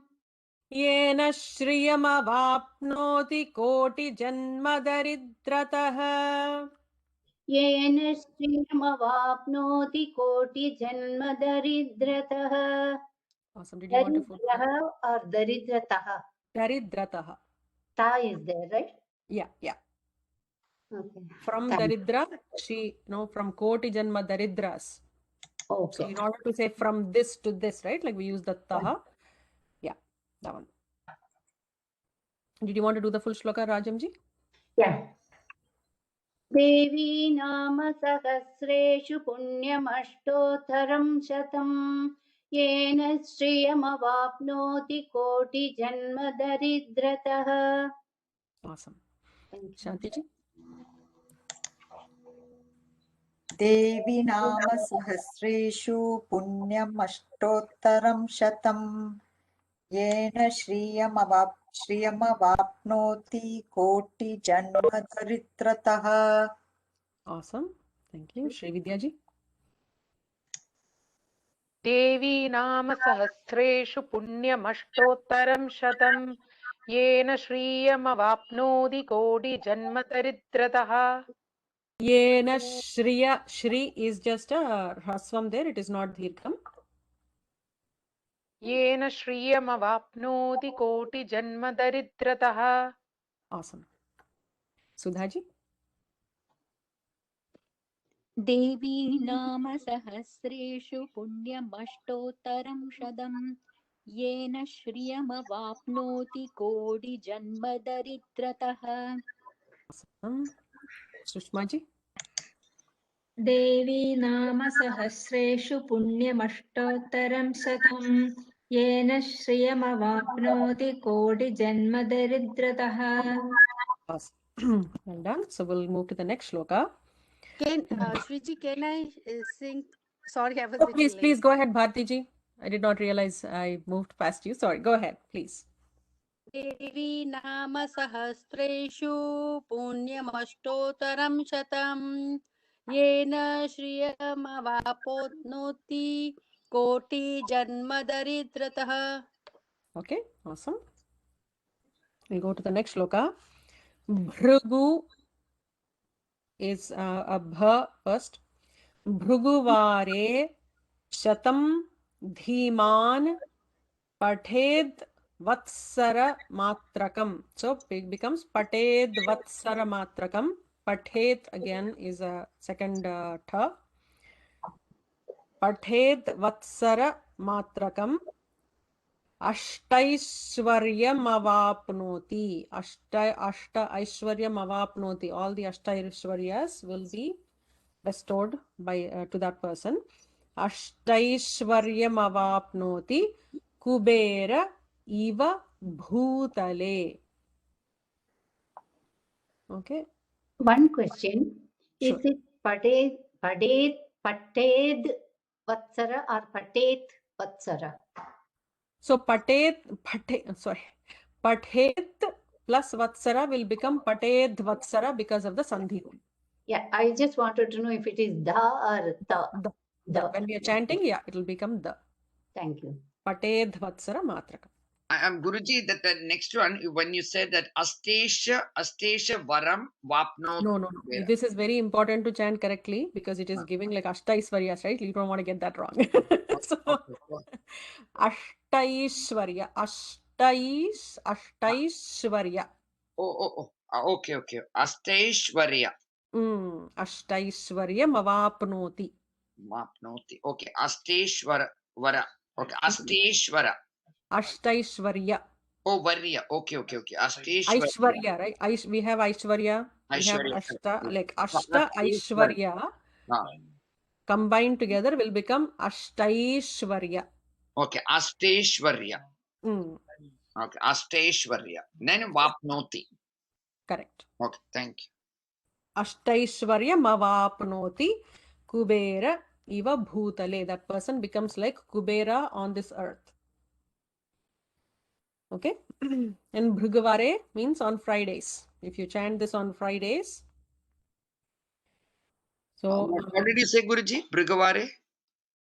Speaker 1: Yena shriyamavapnoti koti janma daridratah.
Speaker 11: Yena shriyamavapnoti koti janma daridratah.
Speaker 1: Awesome. Did you want to
Speaker 11: Daridratah or daridratah?
Speaker 1: Daridratah.
Speaker 11: Ta is there, right?
Speaker 1: Yeah.
Speaker 11: Okay.
Speaker 1: From
Speaker 11: Thank you.
Speaker 1: daridra, from koti janma daridras. So
Speaker 11: Okay.
Speaker 1: in order to say from this to this, right? Like we use the taha. Yeah, that one. Did you want to do the full shloka, Rajamji?
Speaker 11: Yeah. Devi nama sahasreshu punyamashtotaram shatam yena shriyamavapnoti koti janma daridratah.
Speaker 1: Awesome. Shantiji?
Speaker 7: देवी नाम सहस्रेषु पुण्यम् अष्टोत्तरं शतं येन श्रियमवाप्नोति कोटि जन्म दरिद्रतः.
Speaker 1: Awesome. Thank you. Shri Vidyaji?
Speaker 2: देवी नाम सहस्रेषु पुण्यमष्टोत्तरं शतं येन श्रियमवाप्नोति कोटि जन्म दरिद्रतः.
Speaker 1: Yena Shriya. Shri is just a rasvam there. It is not dirgham.
Speaker 2: येन श्रियमवाप्नोति कोटि जन्म दरिद्रतः.
Speaker 1: Awesome. Sudhaji?
Speaker 13: देवी नाम सहस्रेषु पुण्यमष्टोत्तरं शतं येन श्रियमवाप्नोति कोटि जन्म दरिद्रतः.
Speaker 1: Awesome. Sushmaji?
Speaker 14: देवी नाम सहस्रेषु पुण्यमष्टोत्तरं शतं येन श्रियमवाप्नोति कोटि जन्म दरिद्रतः.
Speaker 1: Awesome. Well done. So we'll move to the next shloka.
Speaker 15: Shriji, can I sing? Sorry, I was
Speaker 1: Oh,
Speaker 15: little
Speaker 1: please
Speaker 15: late.
Speaker 1: go ahead, Bhartiji. I did not realize I moved past you. Sorry. Go ahead, please.
Speaker 15: देवी नाम सहस्रेषु पुण्यमष्टोत्तरं शतं येन श्रियमवाप्नोति कोटि जन्म दरिद्रतः.
Speaker 1: Okay, awesome. We'll go to the next shloka. Bhrugu is a bha first. Bhruguvare shatam dhiman pathed vatsara matrakam. So it becomes pathed vatsara matrakam. Pathed again is a second tha. Pathed vatsara matrakam. Ashtaishwaryamavapnoti. Ashta Aishwaryamavapnoti. All the Ashtaishwaryas will be bestowed by to that person. Ashtaishwaryamavapnoti kubera iva bhutale. Okay.
Speaker 11: One question.
Speaker 1: Sure.
Speaker 11: Is it pated
Speaker 13: Vatsara or Patet Vatsara.
Speaker 1: So Pathet plus Vatsara will become Patedh Vatsara because of the Sandhi rule.
Speaker 13: Yeah, I just wanted to know if it is da or ta.
Speaker 1: The. When we are chanting, yeah, it will become the.
Speaker 13: Thank you.
Speaker 1: Patedh Vatsara Matrakam.
Speaker 6: Guruji, that the next one, when you said that Astesha Varam Vapno.
Speaker 1: No. This is very important to chant correctly because it is giving like Ashtaishwaryas, right? You don't want to get that wrong. So, Ashtaishwarya. Ashtaishwarya.
Speaker 6: Okay. Asteshwarya.
Speaker 1: Ashtaishwarya mavapnoti.
Speaker 6: Mapnoti. Okay. Asteshwara. Okay. Asteshwara.
Speaker 1: Ashtaishwarya.
Speaker 6: Oh, Varya. Okay. Asteshwarya.
Speaker 1: Aishwarya, right? We have Aishwarya. We have Ashta. Like Ashta Aishwarya. Combined together will become Ashtaishwarya.
Speaker 6: Okay. Asteshwarya. Okay. Asteshwarya. Then Vapnoti.
Speaker 1: Correct.
Speaker 6: Okay. Thank you.
Speaker 1: Ashtaishwarya mavapnoti Kubera iva bhutale. That person becomes like Kubera on this earth. Okay. And Bhrigavare means on Fridays. If you chant this on Fridays. So
Speaker 6: what did you say, Guruji? Bhrigavare?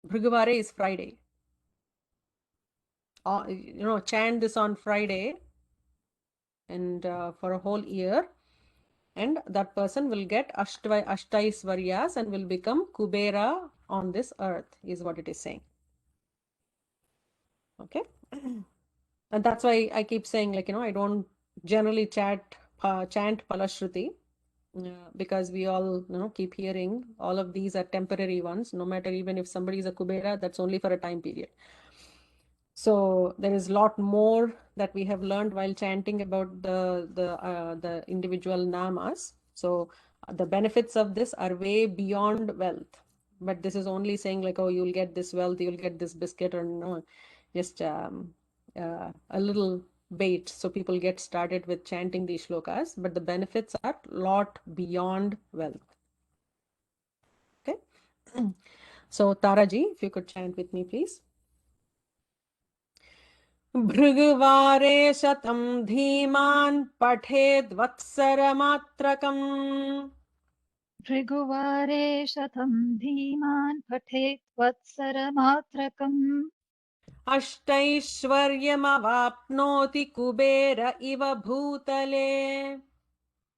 Speaker 1: Bhrigavare is Friday. Chant this on Friday and for a whole year. And that person will get Ashtaisvaryas and will become Kubera on this earth, is what it is saying. Okay. And that's why I keep saying, I don't generally chant Palashruti because we all, keep hearing all of these are temporary ones. No matter even if somebody is a Kubera, that's only for a time period. So there is a lot more that we have learned while chanting about the individual namas. So the benefits of this are way beyond wealth. But this is only saying you'll get this wealth, you'll get this biscuit, or just a little bait. So people get started with chanting these shlokas, but the benefits are a lot beyond wealth. Okay. So Taraji, if you could chant with me, please. Bhrigavare shatam dhiman pathed vatsaramatrakam.
Speaker 10: Bhrigavare shatam dhiman pathed vatsaramatrakam.
Speaker 1: Ashtaishwaryamavapnoti kubera iva bhutale.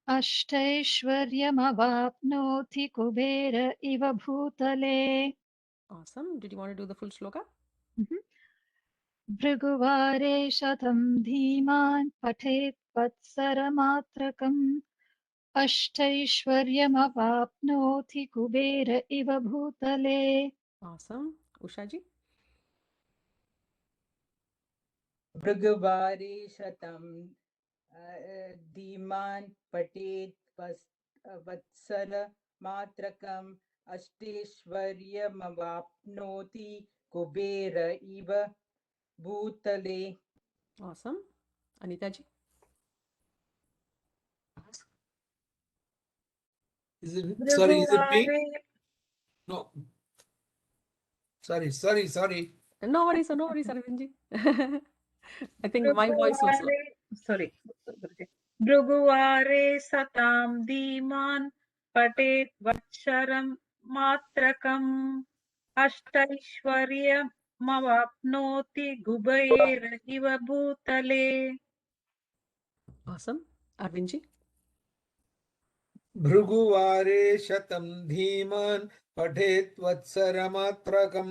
Speaker 10: Ashtaishwaryamavapnoti kubera iva bhutale.
Speaker 1: Awesome. Did you want to do the full shloka?
Speaker 10: Bhrigavare shatam dhiman pathed vatsaramatrakam. Ashtaishwaryamavapnoti kubera iva bhutale.
Speaker 1: Awesome. Ushaji?
Speaker 8: Bhrigavare shatam dhiman patet vatsara matrakam ashteshwaryamavapnoti kubera iva bhutale.
Speaker 1: Awesome. Anitaji?
Speaker 4: Is it me? No. Sorry.
Speaker 1: No worries, Arvindji. I think my voice was low.
Speaker 3: Sorry. Bhrigavare satam dhiman patet vatsharam matrakam ashtaishwarya mavapnoti gubayera iva bhutale.
Speaker 1: Awesome. Arvindji?
Speaker 4: Bhrigavare shatam dhiman pathet vatsaramatrakam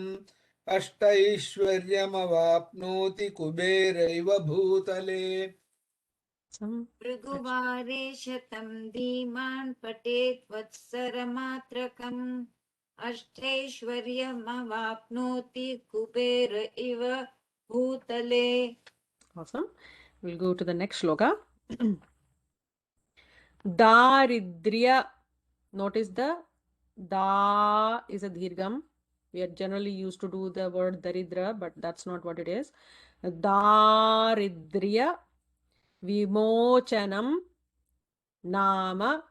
Speaker 4: ashtaishwaryamavapnoti kuberaiva bhutale.
Speaker 5: Bhrigavare shatam dhiman patet vatsaramatrakam ashteshwaryamavapnoti kubera iva bhutale.
Speaker 1: Awesome. We'll go to the next shloka. Daridrya. Notice the da is a dhargam. We are generally used to do the word daridra, but that's not what it is. Daridrya vimochanam nama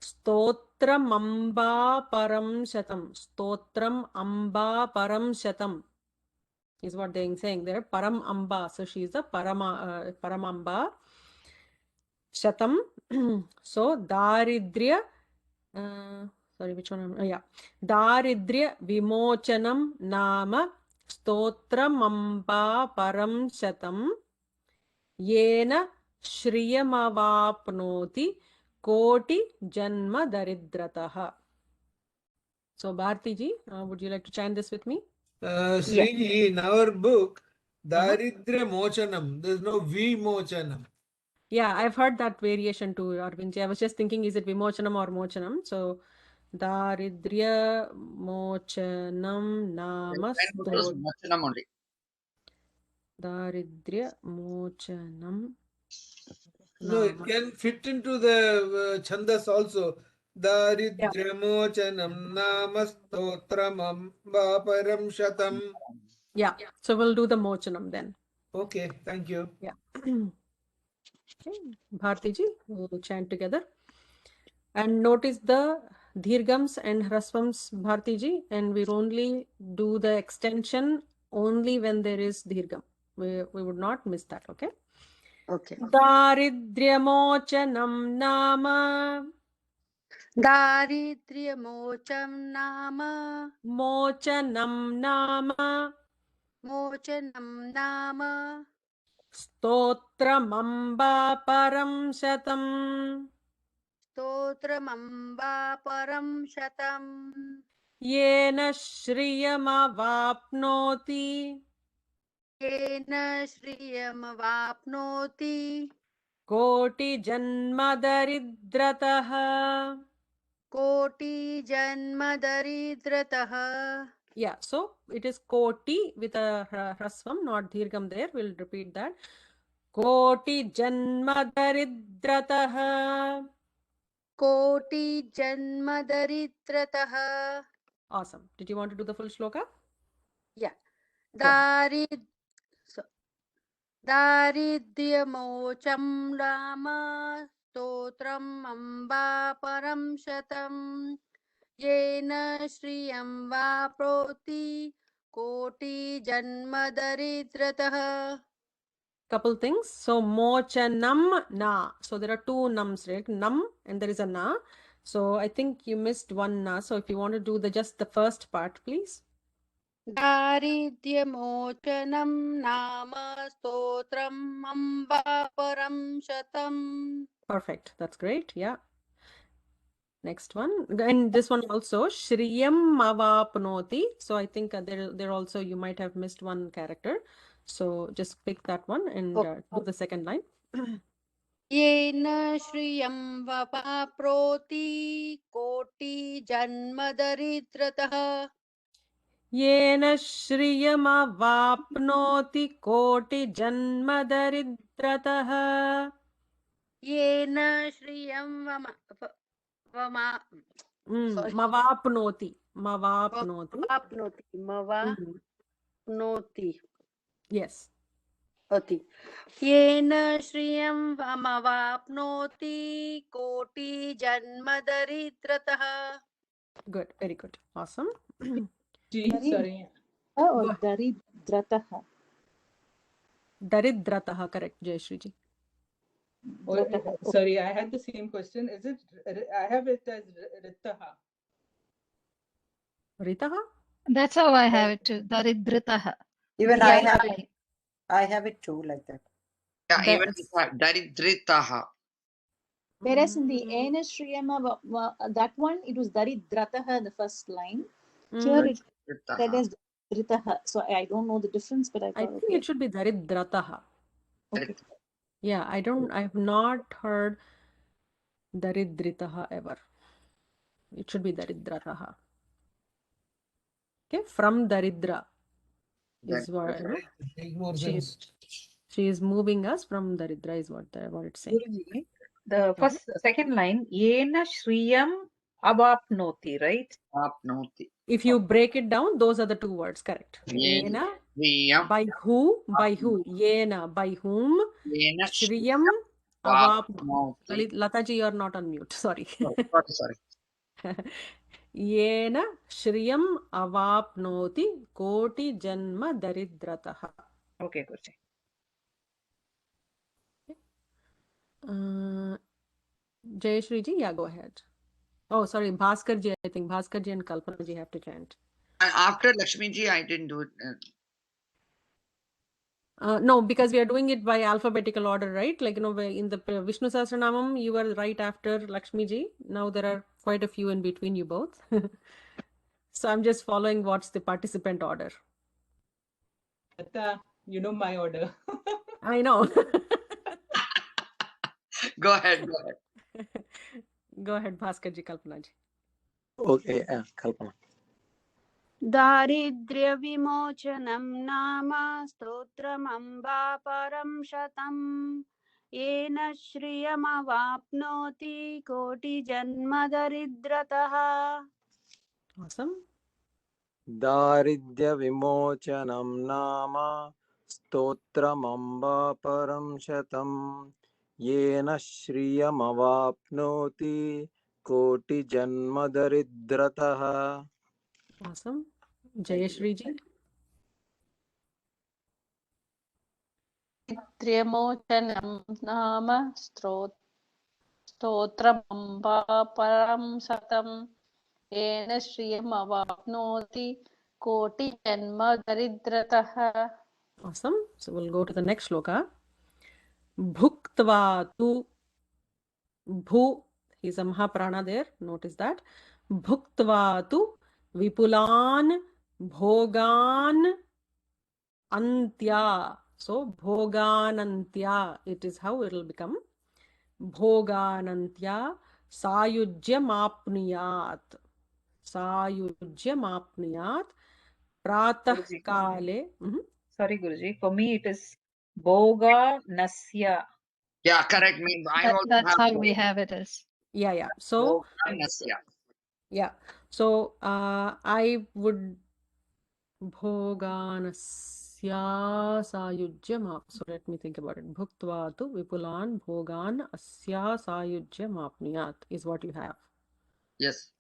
Speaker 1: Stotram amba param shatam. Stotram amba param shatam is what they're saying there. Param amba. So she is the paramamba. Shatam. So daridrya. Sorry, which one? Yeah. Daridrya vimochanam nama stotram amba param shatam yena shriyamavapnoti koti janma daridratah. So Bharti ji, would you like to chant this with me?
Speaker 4: Sriji, in our book, Daridra Mochanam, there's no Vimochanam.
Speaker 1: Yeah, I've heard that variation too, Arvindji. I was just thinking, is it Vimochanam or Mochanam? So, Daridrya Mochanam Nama
Speaker 6: It was Mochanam only.
Speaker 1: Daridrya Mochanam.
Speaker 4: No, it can fit into the Chandas also. Daridra Mochanam Nama Stotramam Vaparam Shatam.
Speaker 1: Yeah, so we'll do the Mochanam then.
Speaker 4: Okay, thank you.
Speaker 1: Yeah. Okay, Bharti ji, we'll chant together. And notice the Dhirgams and Hrasvams, Bharti ji, and we'll only do the extension only when there is Dhirgam. We would not miss that, okay?
Speaker 15: Okay.
Speaker 1: Daridryamochanam nama.
Speaker 15: Daridryamochanam nama.
Speaker 1: Mochanam nama.
Speaker 15: Mochanam nama.
Speaker 1: Stotramamba param shatam.
Speaker 15: Stotramamba param shatam.
Speaker 1: Yena shriyamavapnoti.
Speaker 15: Yena shriyamavapnoti.
Speaker 1: Koti janma daridratah.
Speaker 15: Koti janma daridratah.
Speaker 1: Yeah, so it is koti with a hrasvam, not dhirgam there. We'll repeat that. Koti janma daridratah.
Speaker 15: Koti janma daridratah.
Speaker 1: Awesome. Did you want to do the full shloka?
Speaker 15: Yeah. Daridyamocham rama stotram amba param shatam yena shriyam vaproti koti janma daridratah.
Speaker 1: Couple things. So mochanam na. So there are two nams, right? Nam and there is a na. So I think you missed one na. So if you want to do just the first part, please.
Speaker 15: Daridyamocanam nama stotram amba param shatam.
Speaker 1: Perfect. That's great. Yeah. Next one. And this one also. Shriyam avapnoti. So I think there also you might have missed one character. So just pick that one and do the second line.
Speaker 15: Yena shriyam vaproti koti janma daridratah.
Speaker 1: Yena shriyamavapnoti koti janma daridratah.
Speaker 15: Yena shriyam
Speaker 1: Mavapnoti. Yes.
Speaker 15: Yena shriyam vamavapnoti koti janma daridratah.
Speaker 1: Good. Very good. Awesome.
Speaker 11: Sorry. Or daridratah.
Speaker 1: Daridratah, correct, Jayashree ji.
Speaker 8: Sorry, I had the same question. Is it? I have it as Ritaha.
Speaker 1: Ritaha?
Speaker 10: That's how I have it too. Daridratah.
Speaker 7: Even I have it too like that.
Speaker 6: Yeah, even Daridritaha.
Speaker 11: Whereas in the Ena Shriyama, that one, it was Daridratah in the first line. Here it said as Daridratah. So I don't know the difference, but I
Speaker 1: think it should be Daridratah.
Speaker 11: Okay.
Speaker 1: Yeah, I have not heard Daridritaha ever. It should be Daridratah. Okay, from Daridra is what she is moving us from Daridra is what it's saying.
Speaker 3: Guruji, the second line, Yena Shriyam Avapnoti, right?
Speaker 6: Avapnoti.
Speaker 1: If you break it down, those are the two words, correct. Yena, by who? By who? Yena, by whom? Shriyam,
Speaker 6: Avapnoti.
Speaker 1: Lataji, you are not on mute. Sorry.
Speaker 6: Oh, sorry.
Speaker 1: Yena Shriyam Avapnoti Koti Janma Daridrataha.
Speaker 3: Okay, Guruji.
Speaker 1: Jayashri ji, yeah, go ahead. Oh, sorry, Bhaskar ji, I think Bhaskar ji and Kalpana ji have to chant.
Speaker 6: And after Lakshmi ji, I didn't do it.
Speaker 1: No, because we are doing it by alphabetical order, right? Like, in the Vishnu Sahasranamam, you were right after Lakshmi ji. Now there are quite a few in between you both. So I'm just following what's the participant order.
Speaker 8: You know my order.
Speaker 1: I know.
Speaker 6: Go ahead.
Speaker 1: Go ahead, Bhaskar ji, Kalpana ji.
Speaker 9: Okay, Kalpana.
Speaker 15: दारिद्र्यविमोचनं नाम स्तोत्रमम्बा परं शतं येन श्रियमवाप्नोति कोटिजन्मदरिद्रतः.
Speaker 1: Awesome.
Speaker 9: दारिद्र्यविमोचनं नाम स्तोत्रमम्बा परं शतं येन श्रियमवाप्नोति कोटिजन्मदरिद्रतः.
Speaker 1: Awesome. Jayashri ji.
Speaker 2: दारिद्र्यमोचनं नाम स्तोत्रमम्बा परं शतं येन श्रियमवाप्नोति कोटिजन्मदरिद्रतः.
Speaker 1: Awesome. So we'll go to the next shloka. Bhuktva tu. Bhu is a Mahaprana there. Notice that. Bhuktva tu vipulan bhogan antya. So bhogan antya. It is how it will become. Bhogan antya sayujyam apniyat. Sayujyam apniyat. Pratah kale.
Speaker 3: Sorry, Guruji. For me, it is Bhoga Nasya.
Speaker 6: Yeah, correct me.
Speaker 10: That's how we have it as.
Speaker 1: Yeah. So,
Speaker 6: Nasya.
Speaker 1: yeah. So, I would Bhoganasya Sayujyam. So, let me think about it. Bhuktva tu vipulan bhogan asya sayujyam apniyat is what you have.
Speaker 6: Yes.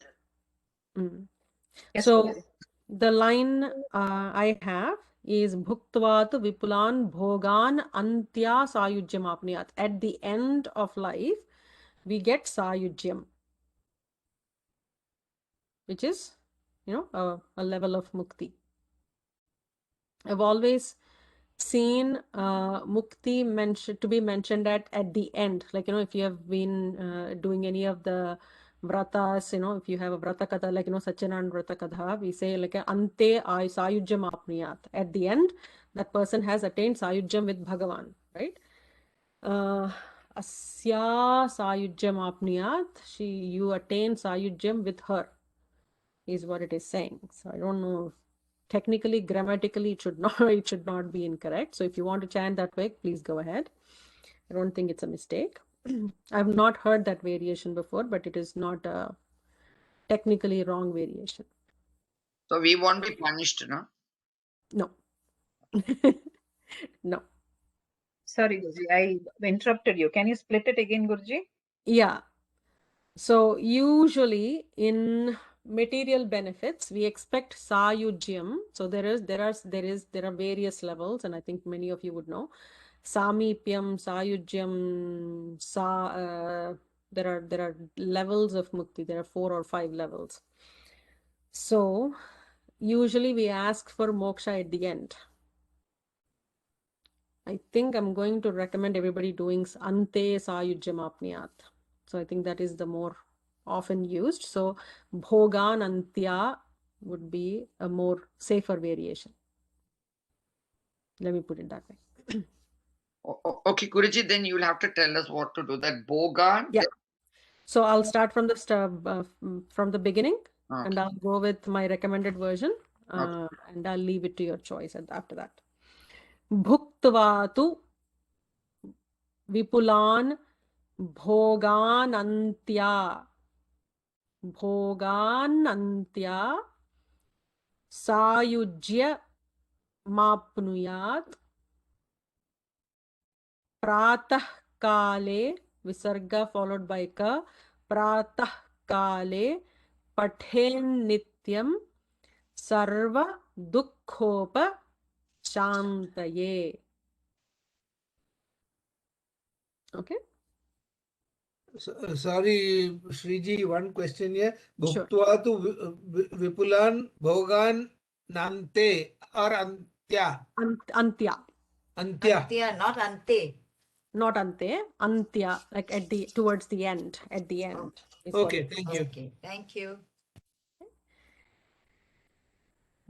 Speaker 3: Yes,
Speaker 1: So,
Speaker 3: Guruji.
Speaker 1: the line I have is Bhuktva tu vipulan bhogan antya sayujyam apniyat. At the end of life, we get sayujyam, which is, a level of mukti. I've always seen mukti to be mentioned at the end. Like, if you have been doing any of the vratas, if you have a vrata katha, like, Satyanarayana vrata katha, we say like ante sayujyam apniyat. At the end, that person has attained sayujyam with Bhagavan, right? Asya sayujyam apniyat, you attain sayujyam with her, is what it is saying. So I don't know if technically, grammatically, it should not be incorrect. So if you want to chant that way, please go ahead. I don't think it's a mistake. I've not heard that variation before, but it is not a technically wrong variation.
Speaker 6: So we won't be punished, no?
Speaker 1: No. No.
Speaker 3: Sorry, Guruji. I interrupted you. Can you split it again, Guruji?
Speaker 1: Yeah. So usually in material benefits, we expect sayujyam. So there are various levels, and I think many of you would know. Samipyam, sayujyam, there are levels of mukti. There are 4 or 5 levels. So usually we ask for moksha at the end. I think I'm going to recommend everybody doing ante sayujyam apniyat. So I think that is the more often used. So bhogan antya would be a more safer variation. Let me put it that way.
Speaker 6: Okay, Guruji, then you will have to tell us what to do. That bhogan.
Speaker 1: Yeah. So I'll start from the beginning, and I'll go with my recommended version, and I'll leave it to your choice after that. Bhuktva tu vipulan bhogan antya sayujya mapnuyat pratah kale, visarga followed by ka, pratah kale, pathen nityam, sarva dukkhopa shantaye. Okay.
Speaker 4: Sorry, Shriji, one question here.
Speaker 1: Sure.
Speaker 4: Bhuktva tu vipulan bhogan nante or antya?
Speaker 1: Antya.
Speaker 4: Antya.
Speaker 13: Antya, not ante.
Speaker 1: Not ante, antya, like at the towards the end, at the end. is what
Speaker 4: Okay,
Speaker 1: it
Speaker 4: thank
Speaker 1: is.
Speaker 4: you.
Speaker 13: Okay, thank you.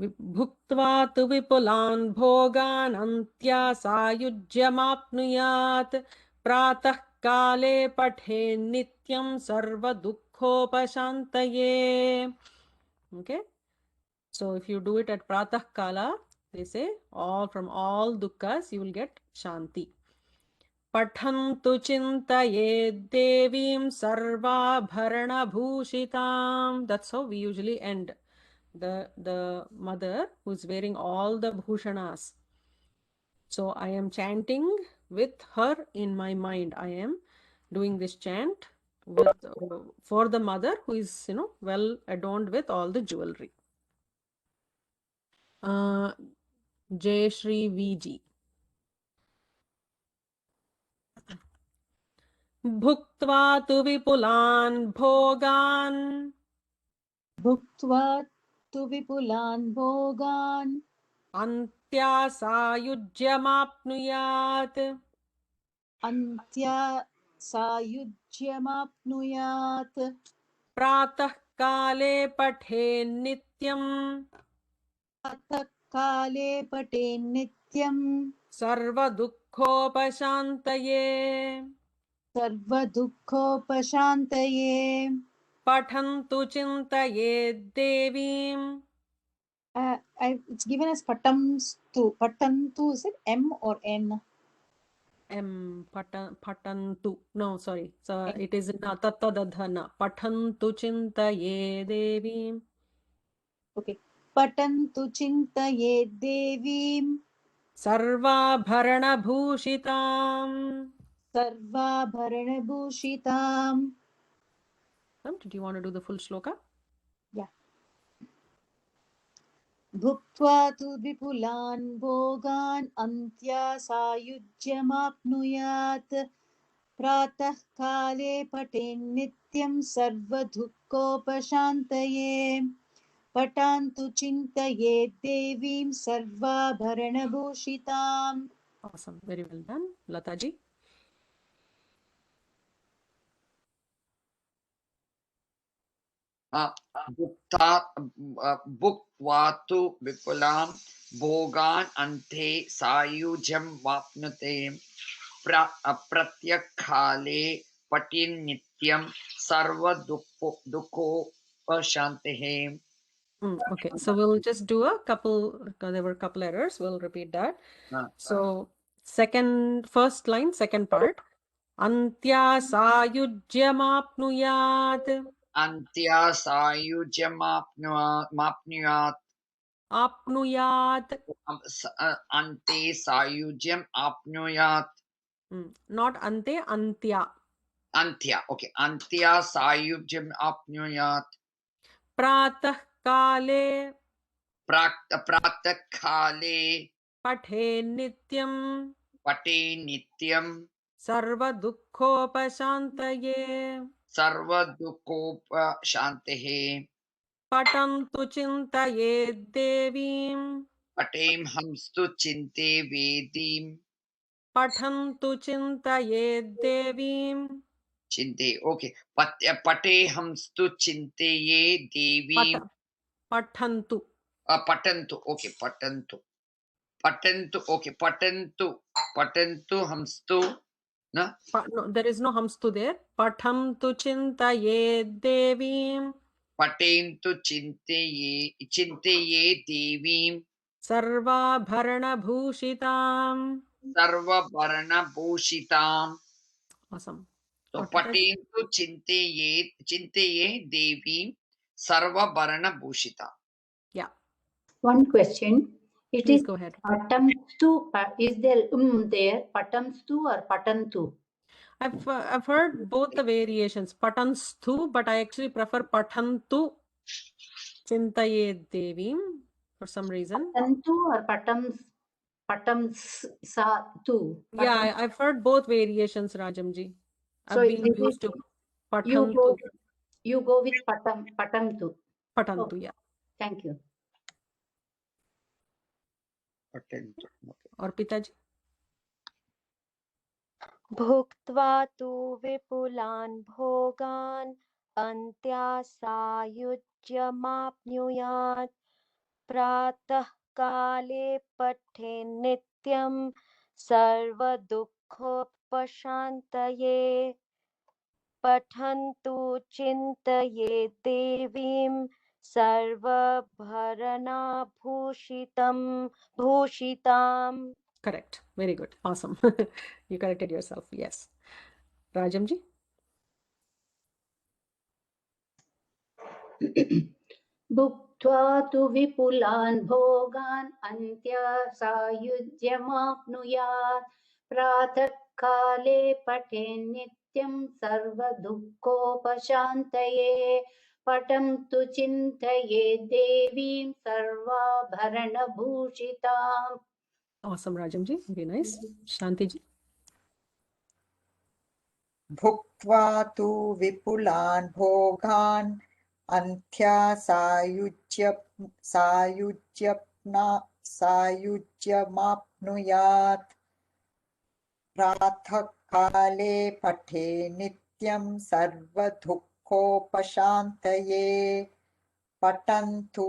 Speaker 1: भुक्त्वा तु विपुलान् भोगान् अन्त्या सायुज्यमाप्नुयात् प्रातः काले पठेन् नित्यं सर्वदुःखोपशान्तये. Okay, so if you do it at pratah kala, they say from all dukkha you will get shanti. Pathantu chintaye devim sarvabharana bhushitam. That's how we usually end. The mother who's wearing all the bhushanas. So I am chanting with her in my mind. I am doing this chant with for the mother who is, well adorned with all the jewelry. Jay Shri VG. Bhuktva tu vipulan bhogan.
Speaker 11: Bhuktva tu vipulan bhogan.
Speaker 1: Antya sayujyamapnuyat.
Speaker 11: Antya sayujyamapnuyat.
Speaker 1: Pratah kale pathe nityam.
Speaker 11: Pratah kale pate nityam.
Speaker 1: Sarva dukkhopasantaye.
Speaker 11: Sarva dukkhopasantaye.
Speaker 1: Pathantu chintaye devim.
Speaker 11: It's given as patamstu. Patantu, is it M or N?
Speaker 1: M patantu. No, sorry. So it is na tattadadhana. Pathantu chintaye devim.
Speaker 11: Okay. Patantu chintaye devim.
Speaker 1: Sarvabharana bhushitam.
Speaker 11: Sarvabharana bhushitam.
Speaker 1: Did you want to do the full shloka?
Speaker 11: Yeah. Bhuktva tu vipulan bhogan antya sayujyamapnuyat. Pratah kale paten nityam sarva dukkhopasantaye. Patantu chintaye devim sarvabharana bhushitam.
Speaker 1: Awesome. Very well done. Lataji.
Speaker 6: Bhuktva tu vipulam bhogan ante sayujam vapnute pratyakhale patin nityam sarva dukho pashantehe.
Speaker 1: Okay, so we'll just do a couple, because there were a couple errors. We'll repeat that. So first line, second part. Antya sayujyamapnuyat.
Speaker 6: Antya sayujam apnuyat.
Speaker 1: Apnuyat.
Speaker 6: Ante sayujam apnuyat.
Speaker 1: Not ante, antya.
Speaker 6: Antya, okay. Antya sayujam apnuyat.
Speaker 1: Pratah kale.
Speaker 6: Pratah kale.
Speaker 1: Pathe nityam.
Speaker 6: Pate nityam.
Speaker 1: Sarva dukkhopasantaye.
Speaker 6: Sarva dukkhopasantaye.
Speaker 1: Patantu chintaye devim.
Speaker 6: Patem hamstu chinte vedim.
Speaker 1: Pathantu chintaye devim.
Speaker 6: Chinte, okay. Pate hamstu chinte ye devim.
Speaker 1: Pathantu.
Speaker 6: Patantu, okay. Patantu. Patantu, okay. Patantu hamstu. No?
Speaker 1: No, there is no hamstu there. Pathantu chintaye devim.
Speaker 6: Patentu chinte ye devim.
Speaker 1: Sarva bharana bhushitam.
Speaker 6: Sarva varana bhushitam.
Speaker 1: Awesome.
Speaker 6: So patentu chinte ye devim. Sarva varana bhushita.
Speaker 1: Yeah.
Speaker 13: One question. It
Speaker 1: Please
Speaker 13: is
Speaker 1: go ahead.
Speaker 13: patamstu. Is there there? Patamstu or patantu?
Speaker 1: I've heard both the variations, patanstu, but I actually prefer patantu chintaye devim for some reason.
Speaker 13: Patantu or patams sa tu.
Speaker 1: Yeah, I've heard both variations, Rajamji.
Speaker 13: So
Speaker 1: I've been
Speaker 13: this
Speaker 1: used to
Speaker 13: you
Speaker 1: patantu.
Speaker 13: go with patamtu.
Speaker 1: Patantu, yeah.
Speaker 13: Thank you.
Speaker 1: Or Pitaji?
Speaker 12: भुक्त्वा तु विपुलान् भोगान् अन्त्यासायुज्यमाप्नुयात् प्रातः काले पठे नित्यं सर्वदुःखोपशान्तये पठन्तु चिन्तये देवीं भूषिताम्.
Speaker 1: Correct. Very good. Awesome. You corrected yourself. Yes. Rajamji?
Speaker 13: भुक्त्वा तु विपुलान् भोगान् अन्त्यासायुज्यमाप्नुयात् प्रातः काले पठेन् नित्यं सर्वदुःखोपशान्तये पठन्तु चिन्तये देवीं सर्वाभरणभूषिताम्.
Speaker 1: Awesome, Rajamji. Very nice. Shantiji?
Speaker 7: भुक्त्वा तु विपुलान् भोगान् सायुज्यमाप्नुयात् प्रातः काले पठे नित्यं सर्वदुःखोपशान्तये पठन्तु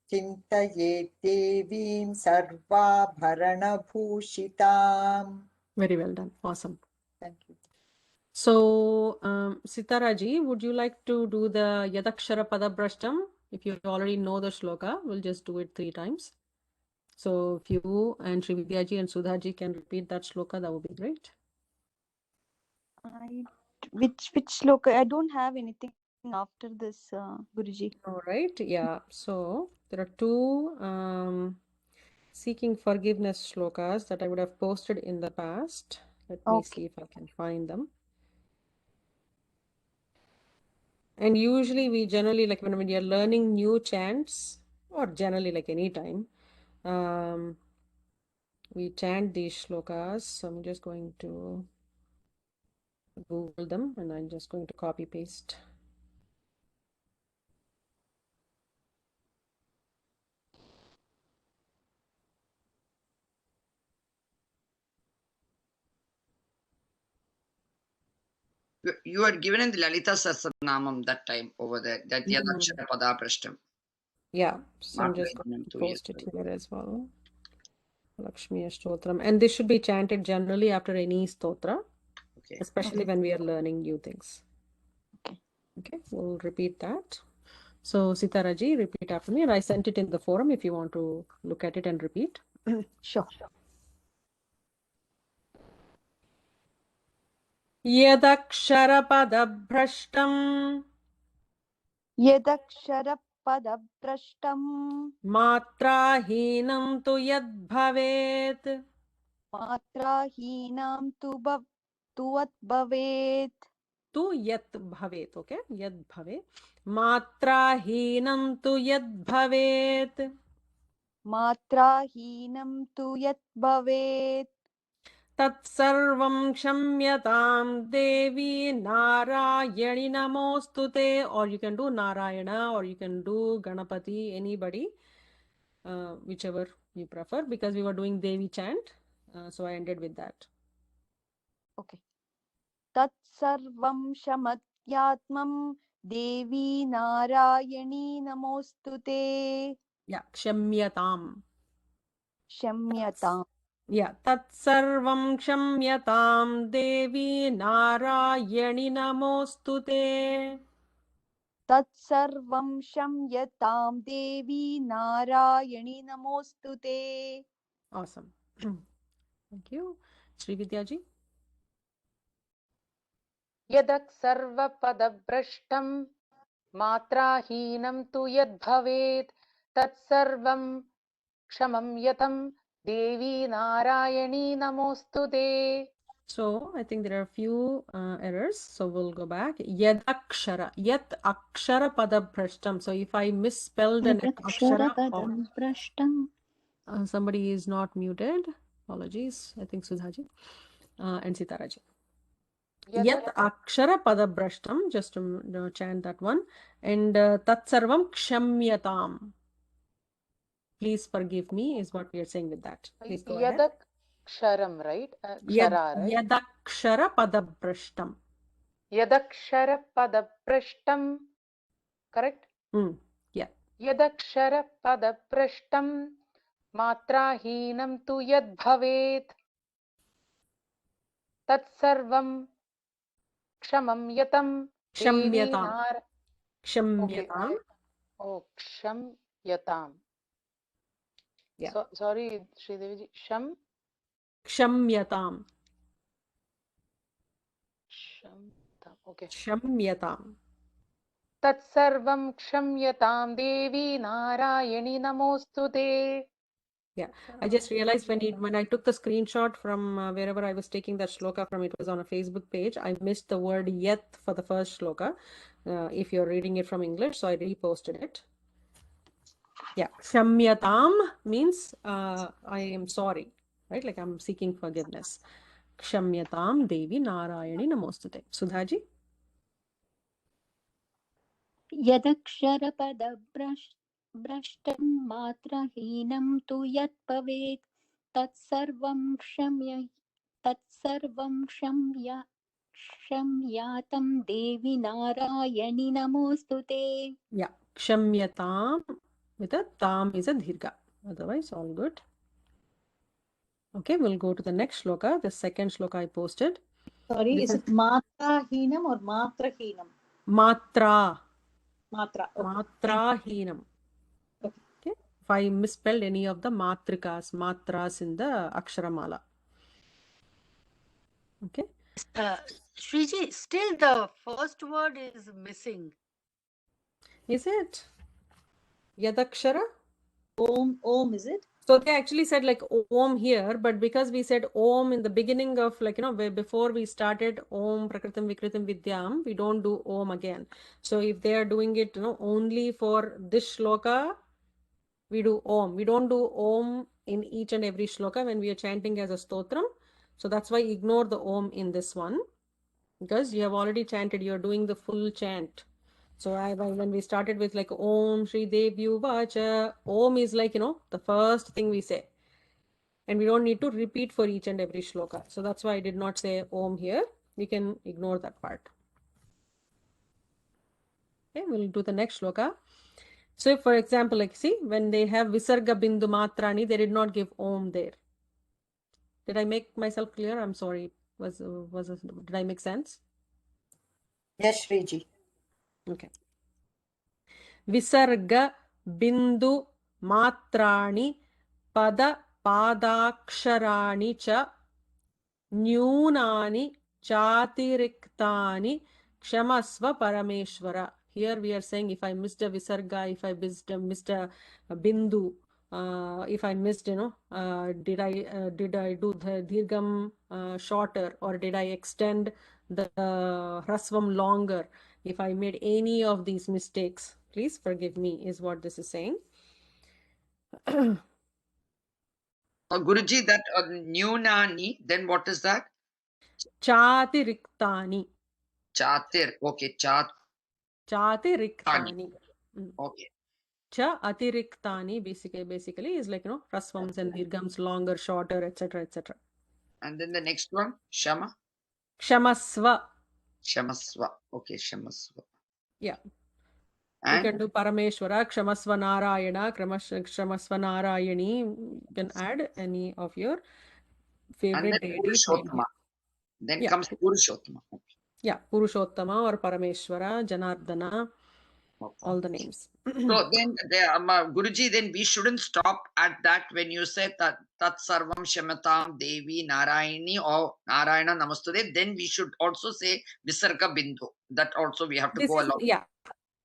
Speaker 7: चिन्तये देवीं सर्वाभरणभूषिताम्.
Speaker 1: Very well done. Awesome.
Speaker 7: Thank you.
Speaker 1: So, Sitaraji, would you like to do the Yadakshara Padabrashtam? If you already know the shloka, we'll just do it 3 times. So, if you and Srividyaji and Sudhaji can repeat that shloka, that would be great.
Speaker 12: Which shloka? I don't have anything after this, Guruji.
Speaker 1: All right. Yeah. So, there are 2 seeking forgiveness shlokas that I would have posted in the past. Let me see if I can find them. And usually we generally, like when we are learning new chants, or generally like any time, we chant these shlokas. So I'm just going to Google them and I'm just going to copy paste.
Speaker 6: You had given in the Lalita Sahasranamam that time over there, that Yadakshara Padaprashtam.
Speaker 1: Yeah, so I'm just going to post it here as well. Lakshmi Ashtotram. And this should be chanted generally after any stotra, especially when we are learning new things. Okay, we'll repeat that. So, Sitaraji, repeat after me. And I sent it in the forum if you want to look at it and repeat.
Speaker 12: Sure.
Speaker 1: Yadaksharapadabhrashtam Matrahinam tu yad bhavet Tu yat bhavet, okay? Yad bhavet. Matrahinam tu yad bhavet Tat sarvam kshamyatam devi narayani namostute. Or you can do Narayana or you can do Ganapati, anybody, whichever you prefer, because we were doing Devi chant. So I ended with that.
Speaker 12: Okay. Tat sarvam shamatyatmam devi narayani namostute.
Speaker 1: Yeah, kshamyatam.
Speaker 12: Shamyatam.
Speaker 1: Yeah, tat sarvam kshamyatam devi narayani namostute.
Speaker 12: Tat sarvam shamyatam devi narayani namostute.
Speaker 1: Awesome. Thank you. Srividyaji.
Speaker 2: Yadak sarva padabrashtam matrahinam tu yad bhavet tat sarvam kshamam yatam devi narayani namostude.
Speaker 1: So I think there are a few errors. So we'll go back. Yadakshara. Yat akshara padaprashtam. So if I misspelled an akshara,
Speaker 11: Yadaksharapadam prashtam.
Speaker 1: somebody is not muted. Apologies. I think Sudhaji and Sitaraji. Yat akshara padabrashtam. Just to chant that one. And tat sarvam kshamyatam. Please forgive me is what we are saying with that. Please go ahead.
Speaker 2: Yadaksharam, right? Kshara, right?
Speaker 1: Yadakshara padabrashtam.
Speaker 2: Yadakshara padaprashtam. Correct?
Speaker 1: Yeah.
Speaker 2: Yadakshara padaprashtam matrahinam tu yad bhavet tat sarvam kshamam yatam devi nar.
Speaker 1: Kshamyatam.
Speaker 2: Oh, kshamyatam.
Speaker 1: Yeah.
Speaker 2: So, sorry, Sridevi.
Speaker 1: Kshamyatam.
Speaker 2: Okay.
Speaker 1: Kshamyatam.
Speaker 2: Tat sarvam kshamyatam devi narayani namostute.
Speaker 1: Yeah, I just realized when I took the screenshot from wherever I was taking that shloka from, it was on a Facebook page. I missed the word yet for the first shloka. If you're reading it from English, so I reposted it. Yeah, kshamyatam means I am sorry, right? Like I'm seeking forgiveness. Kshamyatam devi narayani namostute. Sudhaji?
Speaker 11: Yadaksharapadabhrashtam matrahinam tu yat bhavet tatsarvam kshamyatam devi narayani namostute.
Speaker 1: Yeah, kshamyatam with a tam is a dirgha. Otherwise, all good. Okay, we'll go to the next shloka. The second shloka I posted.
Speaker 11: Sorry, is it matrahinam or matrahinam?
Speaker 1: Matra.
Speaker 11: Matra. Okay.
Speaker 1: Matrahinam.
Speaker 11: Okay.
Speaker 1: If I misspelled any of the matras in the aksharamala. Okay.
Speaker 15: Shriji, still the first word is missing.
Speaker 1: Is it? Yadakshara?
Speaker 11: Om, is it?
Speaker 1: So they actually said like Om here, but because we said Om in the beginning of before we started Om Prakritam Vikritam Vidyam, we don't do Om again. So if they are doing it, only for this shloka, we do Om. We don't do Om in each and every shloka when we are chanting as a stotram. So that's why ignore the Om in this one, because you have already chanted, you're doing the full chant. So when we started with like Om Shri Devyu Vacha, Om is like, the first thing we say. And we don't need to repeat for each and every shloka. So that's why I did not say Om here. You can ignore that part. Okay, we'll do the next shloka. So if, for example, like see, when they have Visarga Bindu Matrani, they did not give Om there. Did I make myself clear? I'm sorry. Did I make sense?
Speaker 7: Yes, Shriji.
Speaker 1: Okay. Visarga Bindu Matrani Pada Padaksharani cha Nyunani Chatiriktani Kshamasva Parameshwara. Here we are saying if I missed a Visarga, if I missed a Bindu, if I missed, did I do the Dirgam shorter, or did I extend the Hrasvam longer? If I made any of these mistakes, please forgive me, is what this is saying.
Speaker 6: Guruji, that Nyunani, then what is that?
Speaker 1: Chatiriktani.
Speaker 6: Chatir, okay,
Speaker 1: Chatiriktani.
Speaker 6: Okay.
Speaker 1: Cha atiriktani basically is like, Hrasvams and Dirgams, longer, shorter, etc., etc.
Speaker 6: And then the next one, Shama?
Speaker 1: Kshamasva.
Speaker 6: Kshamasva. Okay, Kshamasva.
Speaker 1: Yeah.
Speaker 6: And?
Speaker 1: You can do Parameshwara, Kshamasva Narayana, Kshamasva Narayani. You can add any of your favorite deities.
Speaker 6: Then comes Purushottama. Okay.
Speaker 1: Yeah, Purushottama or Parameshwara, Janardana, all the names.
Speaker 6: So then, Guruji, then we shouldn't stop at that when you say Tat Sarvam Shamatam Devi Narayani or Narayana Namastude. Then we should also say Visarga Bindu. That also we have to go along.
Speaker 1: Yeah,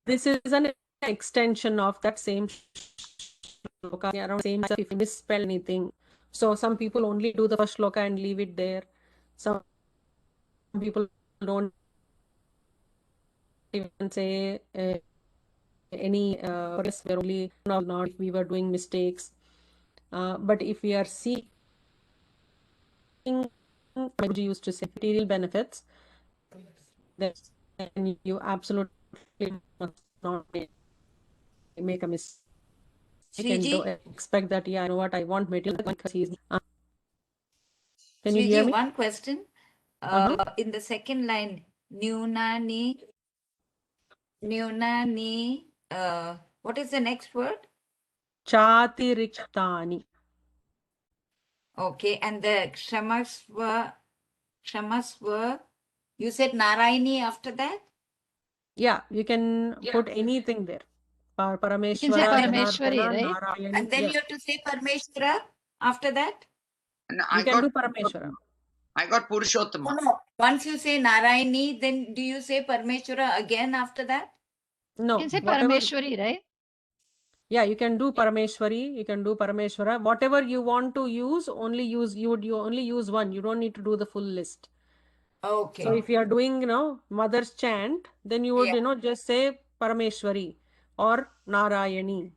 Speaker 1: this is an extension of that same shloka. Around same if you misspell anything. So some people only do the first shloka and leave it there. Some people don't even say any yes, we're only not if we were doing mistakes. But if we are seeking, Guruji used to say, material benefits, then you absolutely must not make a mistake and don't
Speaker 5: Sriji,
Speaker 1: expect that, yeah, I know what I want material because he's. Can you hear
Speaker 5: Sriji,
Speaker 1: me?
Speaker 5: one question. In the second line, Nyunani, what is the next word?
Speaker 1: Chatiriktani.
Speaker 5: Okay, and the Kshamasva, you said Narayani after that?
Speaker 1: Yeah, you can put anything there.
Speaker 10: You can say
Speaker 1: Parameshwara,
Speaker 10: Parameshwari,
Speaker 1: Janardana,
Speaker 10: right?
Speaker 1: Narayani.
Speaker 5: And then
Speaker 1: Yes.
Speaker 5: you have to say Parmeshwara after that?
Speaker 6: And
Speaker 1: You can do Parameshwara.
Speaker 6: I got Purushottama.
Speaker 5: No. Once you say Narayani, then do you say Parmeshwara again after that?
Speaker 10: You
Speaker 1: No,
Speaker 10: can say
Speaker 1: whatever.
Speaker 10: Parameshwari, right?
Speaker 1: Yeah, you can do Parameshwari, you can do Parameshwara. Whatever you want to use, only use, you only use one. You don't need to do the full list.
Speaker 5: Okay.
Speaker 1: So if you are doing, mother's chant, then you would, just say Parameshwari or Narayani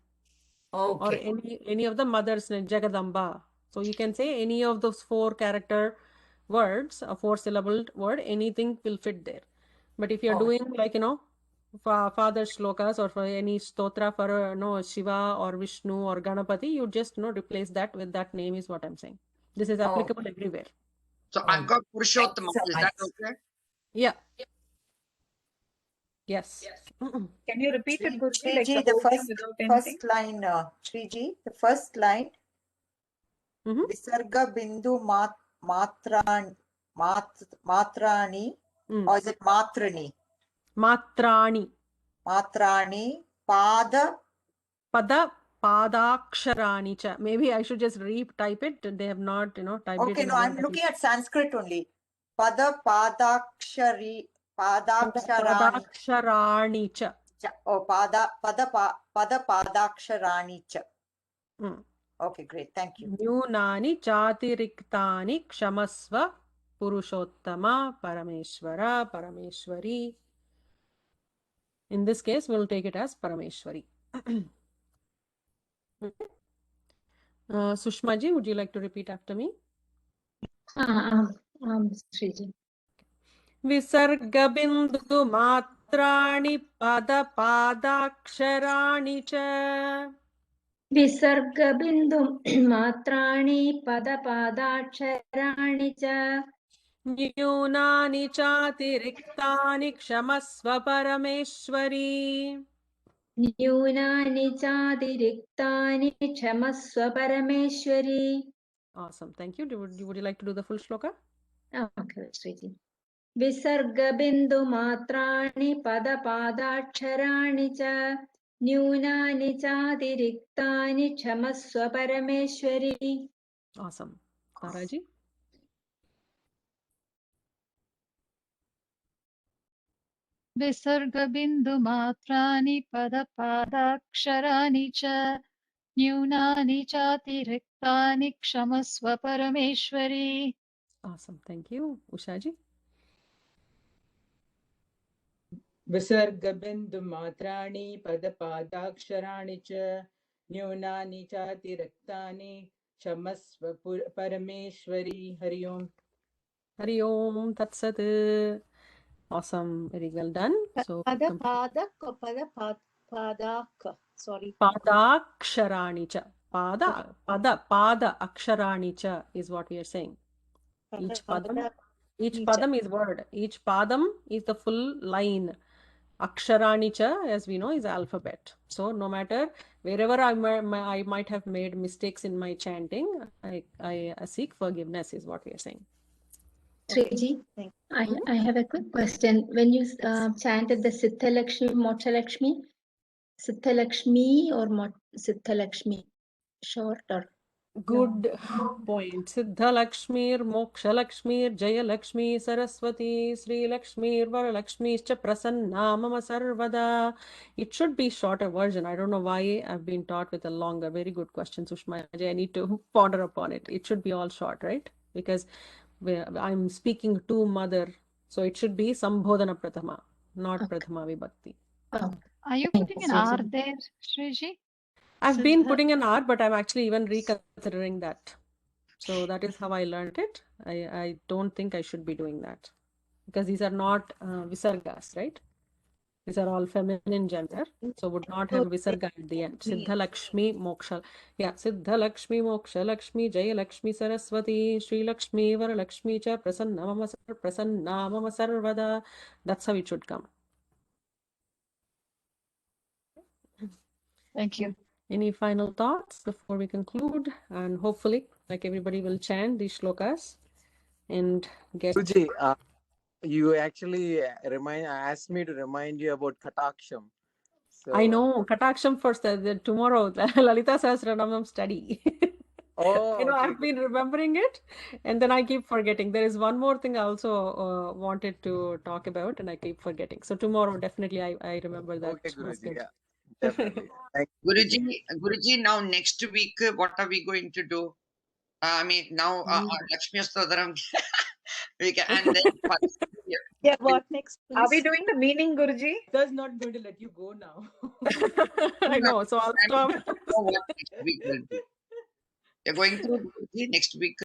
Speaker 1: or
Speaker 5: Okay.
Speaker 1: any of the mothers, Jagadamba. So you can say any of those 4 character words, a 4 syllabled word, anything will fit there. But if you're doing like, father shlokas or for any stotra for Shiva or Vishnu or Ganapati, you just replace that with that name is what I'm saying. This is applicable everywhere.
Speaker 6: So I've got Purushottama.
Speaker 5: so
Speaker 6: Is that
Speaker 5: much.
Speaker 6: okay?
Speaker 1: Yeah. Yes.
Speaker 3: Can you repeat it, Guruji, like
Speaker 7: Sriji,
Speaker 3: the
Speaker 7: the
Speaker 3: whole thing without anything?
Speaker 7: first line, Sriji, the first line, Visarga Bindu Matrani, or is it Matrani?
Speaker 1: Matrani.
Speaker 7: Matrani, Pada.
Speaker 1: Padaksharani cha. Maybe I should just retype it. They have not, typed it
Speaker 7: Okay,
Speaker 1: in
Speaker 7: no,
Speaker 1: a way
Speaker 7: I'm
Speaker 1: that
Speaker 7: looking at Sanskrit only. Padaksharani.
Speaker 1: Padaksharani cha.
Speaker 7: Oh, Padaksharani cha. Okay, great. Thank you.
Speaker 1: Nyunani Chatiriktani Kshamasva Purushottama Parameshwara Parameshwari. In this case, we'll take it as Parameshwari. Sushma ji, would you like to repeat after me?
Speaker 14: Sriji.
Speaker 1: Visarga bindu matrani pada padaksharani cha.
Speaker 14: Visargabindu matrani padapadaksharani cha.
Speaker 1: Nyunani Chatiriktani Kshamasva Parameshwari.
Speaker 14: Nyunani chadiriktani kshamasva parameshwari.
Speaker 1: Awesome. Thank you. Would you like to do the full shloka?
Speaker 14: Okay, Sriji. Visargabindu matrani padapadaksharani cha. Nyunani chadiriktani kshamasva parameshwari.
Speaker 1: Awesome. Taraji?
Speaker 10: विसर्गबिन्दुमात्राणि पदपादाक्षराणि च न्यूनानि चातिरिक्तानि क्षमस्व परमेश्वरी.
Speaker 1: Awesome. Thank you. Ushaji?
Speaker 8: विसर्गबिन्दु मात्राणि पदपादाक्षराणि च न्यूनानि चातिरिक्तानि क्षमस्व परमेश्वरी. हरि ओम.
Speaker 1: Hari Om Tat Sat. Awesome. Very well done. So
Speaker 11: Sorry.
Speaker 1: Padaksharani cha. Pada aksharani cha is what we are saying. Each padam is word. Each padam is the full line. Aksharani cha, as we know, is alphabet. So no matter wherever I might have made mistakes in my chanting, I seek forgiveness is what we are saying.
Speaker 14: Sriji, I have a quick question. When you chanted the Siddha Lakshmi, Moksha Lakshmi, Siddha Lakshmi or Siddha Lakshmi, short or
Speaker 1: Good point. Siddha Lakshmir, Moksha Lakshmir, Jaya Lakshmi, Saraswati, Sri Lakshmir, Vara Lakshmi, Cha Prasanna Mama Sarvada. It should be shorter version. I don't know why I've been taught with a longer. Very good question, Sushma. I need to ponder upon it. It should be all short, right? Because I'm speaking to mother. So it should be Sambodhana Prathama, not Prathama Vibhakti.
Speaker 10: Are you putting an R there, Shriji?
Speaker 1: I've been
Speaker 10: Siddha-
Speaker 1: putting an R, but I'm actually even reconsidering that. So that is how I learned it. I don't think I should be doing that because these are not visargas, right? These are all feminine gender, so would not have visarga at the end. Siddha Lakshmi Moksha. Yeah, Siddha Lakshmi Moksha Lakshmi Jaya Lakshmi Saraswati Sri Lakshmi Vara Lakshmi Cha Prasanna Mama Sarvada. That's how it should come.
Speaker 10: Thank you.
Speaker 1: Any final thoughts before we conclude? And hopefully, like everybody will chant these shlokas and get.
Speaker 9: Guruji, you actually asked me to remind you about Kataksham. So,
Speaker 1: I know Kataksham for tomorrow, the Lalita Sahasranamam study.
Speaker 9: Oh,
Speaker 1: You know,
Speaker 9: okay.
Speaker 1: I've been remembering it and then I keep forgetting. There is one more thing I also wanted to talk about and I keep forgetting. So tomorrow, definitely, I remember that.
Speaker 9: Okay, Guruji.
Speaker 1: aspect.
Speaker 9: Yeah, definitely. Thank you.
Speaker 6: Guruji, now next week, what are we going to do? I mean, now Lakshmi Astotram, we can, and then
Speaker 11: Yeah, what next?
Speaker 3: Are we
Speaker 11: Please?
Speaker 3: doing the meaning, Guruji?
Speaker 8: That's not going to let you go now.
Speaker 1: I know. So I'll
Speaker 6: I
Speaker 1: stop.
Speaker 6: don't know what next week will be. You're going through Guruji next week.